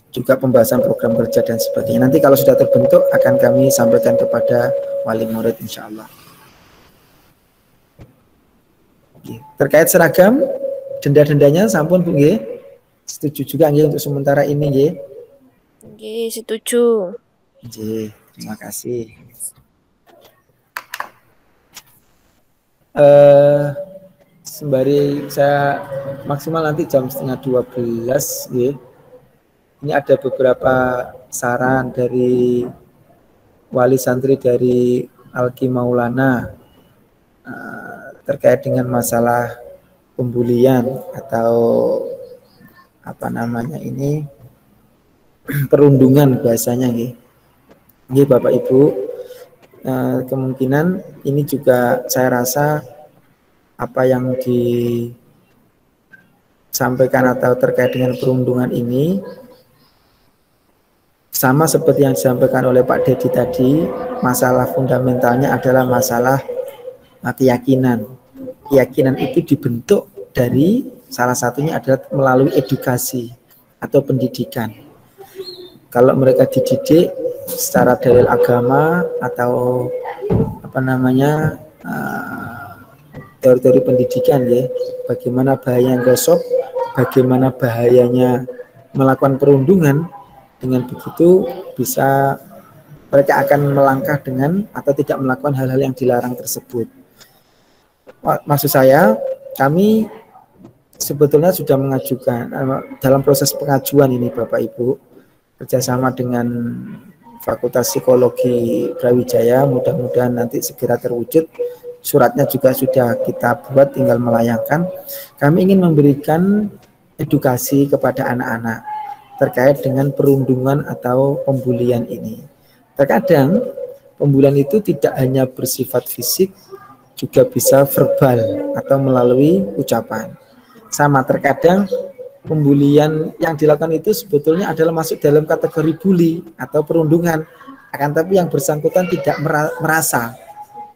juga pembahasan program kerja dan sebagainya. Nanti kalau sudah terbentuk akan kami sampaikan kepada wali murid insya Allah. Terkait seragam, denda-dendanya sampun Bu nggih. Setuju juga nggih untuk sementara ini nggih. Nggih, setuju. Nggih, terima kasih. Sembari saya maksimal nanti jam 11:30 nggih. Ini ada beberapa saran dari wali santri dari Alki Maulana terkait dengan masalah pembulian atau perundungan bahasanya nggih. Nggih Bapak Ibu, kemungkinan ini juga saya rasa apa yang disampaikan atau terkait dengan perundungan ini sama seperti yang disampaikan oleh Pak Dedi tadi, masalah fundamentalnya adalah masalah keyakinan. Keyakinan itu dibentuk dari salah satunya adalah melalui edukasi atau pendidikan. Kalau mereka dididik secara dalil agama atau teori-teori pendidikan ya, bagaimana bahaya gosok, bagaimana bahayanya melakukan perundungan, dengan begitu bisa mereka akan melangkah dengan atau tidak melakukan hal-hal yang dilarang tersebut. Maksud saya, kami sebetulnya sudah mengajukan dalam proses pengajuan ini Bapak Ibu, kerjasama dengan Fakultas Psikologi Brawijaya, mudah-mudahan nanti segera terwujud. Suratnya juga sudah kita buat, tinggal melayangkan. Kami ingin memberikan edukasi kepada anak-anak terkait dengan perundungan atau pembulian ini. Terkadang pembulian itu tidak hanya bersifat fisik, juga bisa verbal atau melalui ucapan. Sama, terkadang pembulian yang dilakukan itu sebetulnya adalah masuk dalam kategori bully atau perundungan. Akan tapi yang bersangkutan tidak merasa.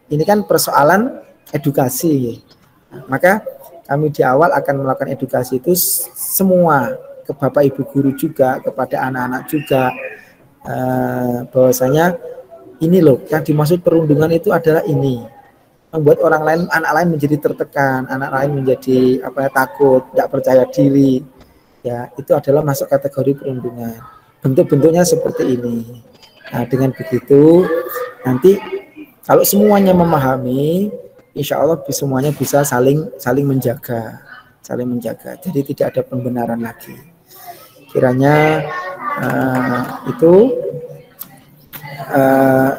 Ini kan persoalan edukasi. Maka kami di awal akan melakukan edukasi itu semua, ke Bapak Ibu guru juga, kepada anak-anak juga, bahwasanya ini loh yang dimaksud perundungan itu adalah ini. membuat orang lain, anak lain menjadi tertekan, anak lain menjadi takut, tidak percaya diri. Ya, itu adalah masuk kategori perundungan. Bentuk-bentuknya seperti ini. Nah, dengan begitu nanti kalau semuanya memahami, insya Allah semuanya bisa saling menjaga, Jadi tidak ada pembenaran lagi. Kiranya itu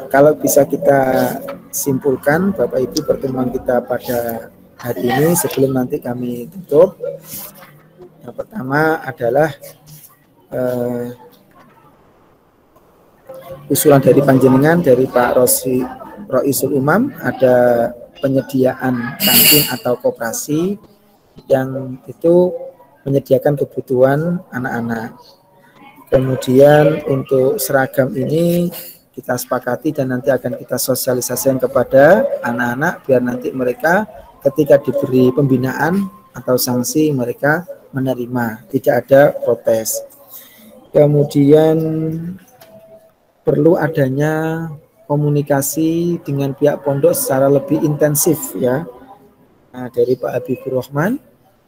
kalau bisa kita simpulkan, Bapak Ibu, pertemuan kita pada hari ini sebelum nanti kami tutup. Yang pertama adalah usulan dari panjenengan, dari Pak Roisul Umam, ada penyediaan kantin atau koperasi yang itu menyediakan kebutuhan anak-anak. Kemudian untuk seragam ini kita sepakati dan nanti akan kita sosialisasikan kepada anak-anak biar nanti mereka ketika diberi pembinaan atau sanksi mereka menerima, tidak ada protes. Kemudian perlu adanya komunikasi dengan pihak pondok secara lebih intensif ya, dari Pak Habibur Rahman,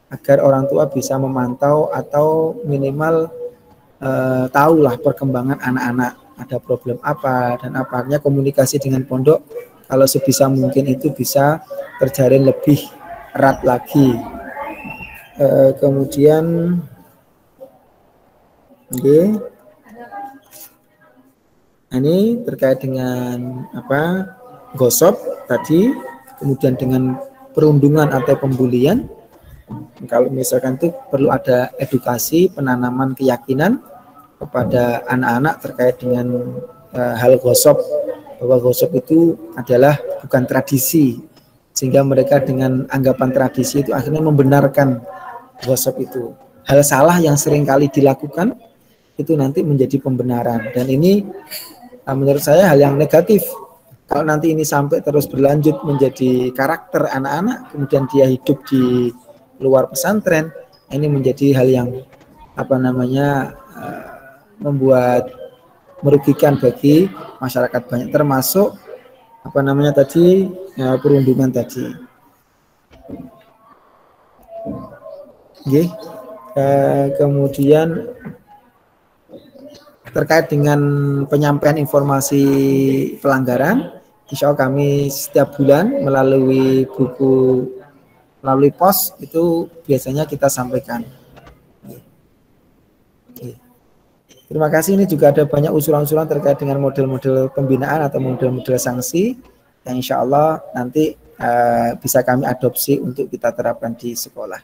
agar orang tua bisa memantau atau minimal tahulah perkembangan anak-anak, ada problem apa dan apanya. Komunikasi dengan pondok kalau sebisa mungkin itu bisa terjalin lebih erat lagi. Kemudian ini terkait dengan gosop tadi, kemudian dengan perundungan atau pembulian. Kalau misalkan itu perlu ada edukasi, penanaman keyakinan kepada anak-anak terkait dengan hal gosop, bahwa gosop itu adalah bukan tradisi, sehingga mereka dengan anggapan tradisi itu akhirnya membenarkan gosop itu. Hal salah yang sering kali dilakukan itu nanti menjadi pembenaran, dan ini menurut saya hal yang negatif. Kalau nanti ini sampai terus berlanjut menjadi karakter anak-anak, kemudian dia hidup di luar pesantren, ini menjadi hal yang membuat merugikan bagi masyarakat banyak, termasuk perundungan tadi. Kemudian terkait dengan penyampaian informasi pelanggaran, insya Allah kami setiap bulan melalui pos itu biasanya kita sampaikan. Terima kasih. Ini juga ada banyak usulan-usulan terkait dengan model-model pembinaan atau model-model sanksi yang insya Allah nanti bisa kami adopsi untuk kita terapkan di sekolah.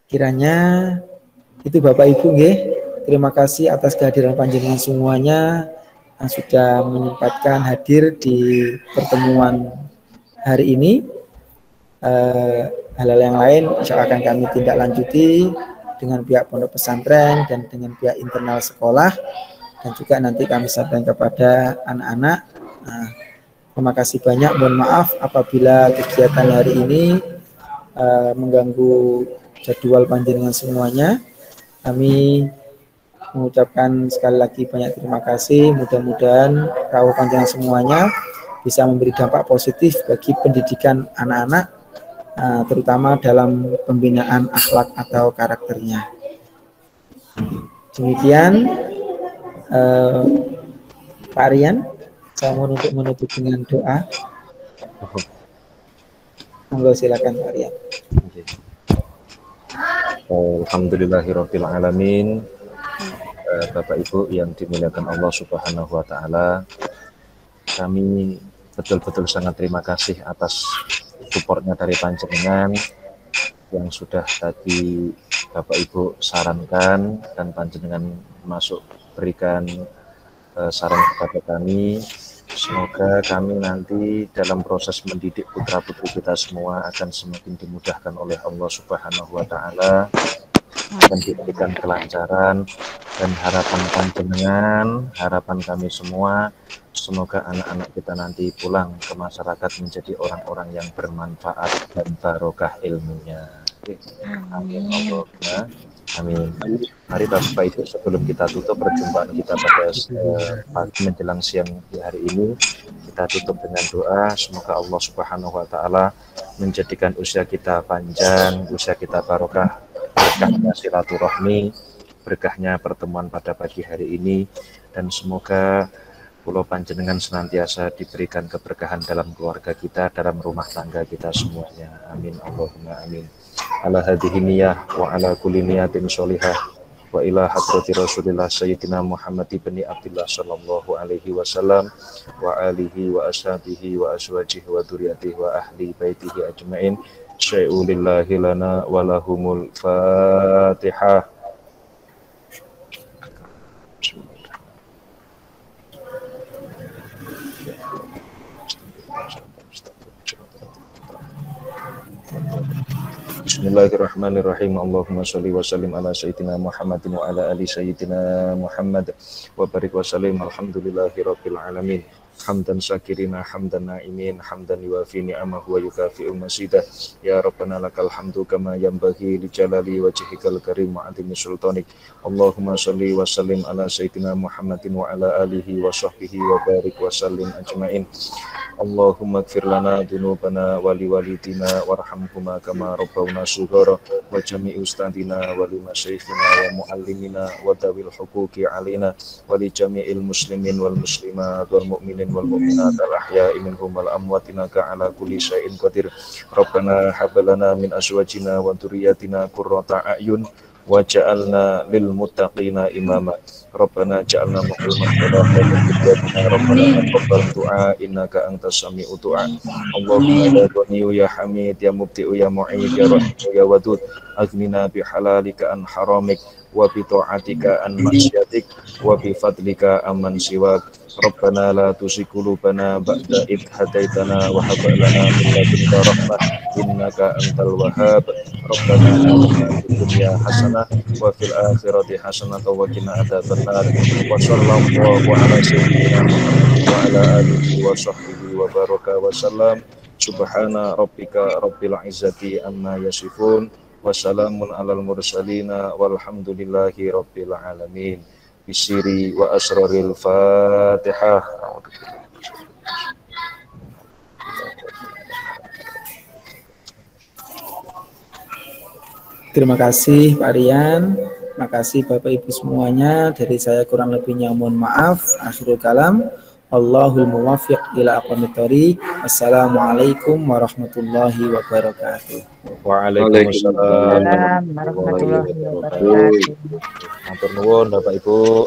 Kiranya itu Bapak Ibu, terima kasih atas kehadiran panjenengan semuanya yang sudah menyempatkan hadir di pertemuan hari ini. Hal-hal yang lain insya Allah akan kami tindak lanjuti dengan pihak pondok pesantren dan dengan pihak internal sekolah, dan juga nanti kami sampaikan kepada anak-anak. Terima kasih banyak. Mohon maaf apabila kegiatan hari ini mengganggu jadwal panjenengan semuanya. Kami mengucapkan sekali lagi banyak terima kasih. Mudah-mudahan rawuh panjenengan semuanya bisa memberi dampak positif bagi pendidikan anak-anak, terutama dalam pembinaan akhlak atau karakternya. Demikian Pak Rian, saya mohon untuk menutup dengan doa. Monggo silakan Pak Rian. Alhamdulillahirabbil alamin. Bapak Ibu yang dimuliakan Allah Subhanahu wa taala, kami betul-betul sangat terima kasih atas supportnya dari panjenengan yang sudah tadi Bapak Ibu sarankan dan panjenengan masuk berikan saran kepada kami. Semoga kami nanti dalam proses mendidik putra-putri kita semua akan semakin dimudahkan oleh Allah Subhanahu wa taala dan diberikan kelancaran, dan harapan panjenengan, harapan kami semua, semoga anak-anak kita nanti pulang ke masyarakat menjadi orang-orang yang bermanfaat dan barokah ilmunya. Amin. Amin. Mari Bapak Ibu, sebelum kita tutup perjumpaan kita pada pagi menjelang siang di hari ini, kita tutup dengan doa. Semoga Allah Subhanahu wa Ta'ala menjadikan usia kita panjang, usia kita barokah, berkahnya silaturahmi, berkahnya pertemuan pada pagi hari ini, dan semoga Pulau Panjenengan senantiasa diberikan keberkahan dalam keluarga kita, dalam rumah tangga kita semuanya. Amin. Allahumma amin. Ala hadhihi niyah wa ala kulli niyatin sholihah wa ila hadrati Rasulillah Sayyidina Muhammad ibn Abdullah sallallahu alaihi wasallam wa alihi wa ashabihi wa azwajihi wa dzurriyyatihi wa ahli baitihi ajmain. Syai'u lillahi lana wa lahumul Fatihah. Bismillahirrahmanirrahim. Allahumma sholli wa sallim ala sayyidina Muhammadin wa ala ali sayyidina Muhammad wa barik wa sallim. Alhamdulillahi rabbil alamin. Hamdan syakirina, hamdan na'imin, hamdan yuwafi ni'amahu wa yukafi'u masidah. Ya Rabbana lakal hamdu kama yanbaghi li jalali wajhikal karim wa azimi sultanik. Allahumma sholli wa sallim ala sayyidina Muhammadin wa ala alihi wa sahbihi wa barik wa sallim ajmain. Allahumma gfir lana dunubana wali walidina warhamhuma kama rabbawna sughara wa jami'i ustadina wa li masyayikhina wa muallimina wa dawil huquqi alina wa li jami'il muslimin wal muslimat wal mu'minin wal mu'minat al ahya'i minhum wal amwat innaka ala kulli syai'in qadir. Rabbana hab lana min azwajina wa dhurriyyatina qurrata a'yun waj'alna lil muttaqina imama. Rabbana ja'alna muqimati salati wa qiblatina. Rabbana taqabbal du'a innaka antas sami'ud du'a. Allahumma ya Ghaniyu ya Hamid ya Mubdi'u ya Mu'id ya Rahim ya Wadud, aghnina bi halalika an haramik wa bi ta'atika an maksiatik wa bi fadlika amman siwak. Rabbana la tuzigh qulubana ba'da idh hadaitana wa hab lana min ladunka rahmah innaka antal wahhab. Rabbana atina fid dunya hasanah wa fil akhirati hasanah wa qina adzabannar. Wa sallallahu ala sayyidina Muhammad wa ala alihi wa sahbihi wa baraka wa sallam. Subhana rabbika rabbil izzati amma yasifun wa salamun alal mursalina walhamdulillahi rabbil alamin. Bisiri wa asraril Fatihah. Terima kasih Pak Rian, terima kasih Bapak Ibu semuanya. Dari saya kurang lebihnya mohon maaf. Akhirul kalam. Allahul muwaffiq ila aqwamit thoriq. Assalamualaikum warahmatullahi wabarakatuh. Waalaikumsalam warahmatullahi wabarakatuh. Matur nuwun Bapak Ibu.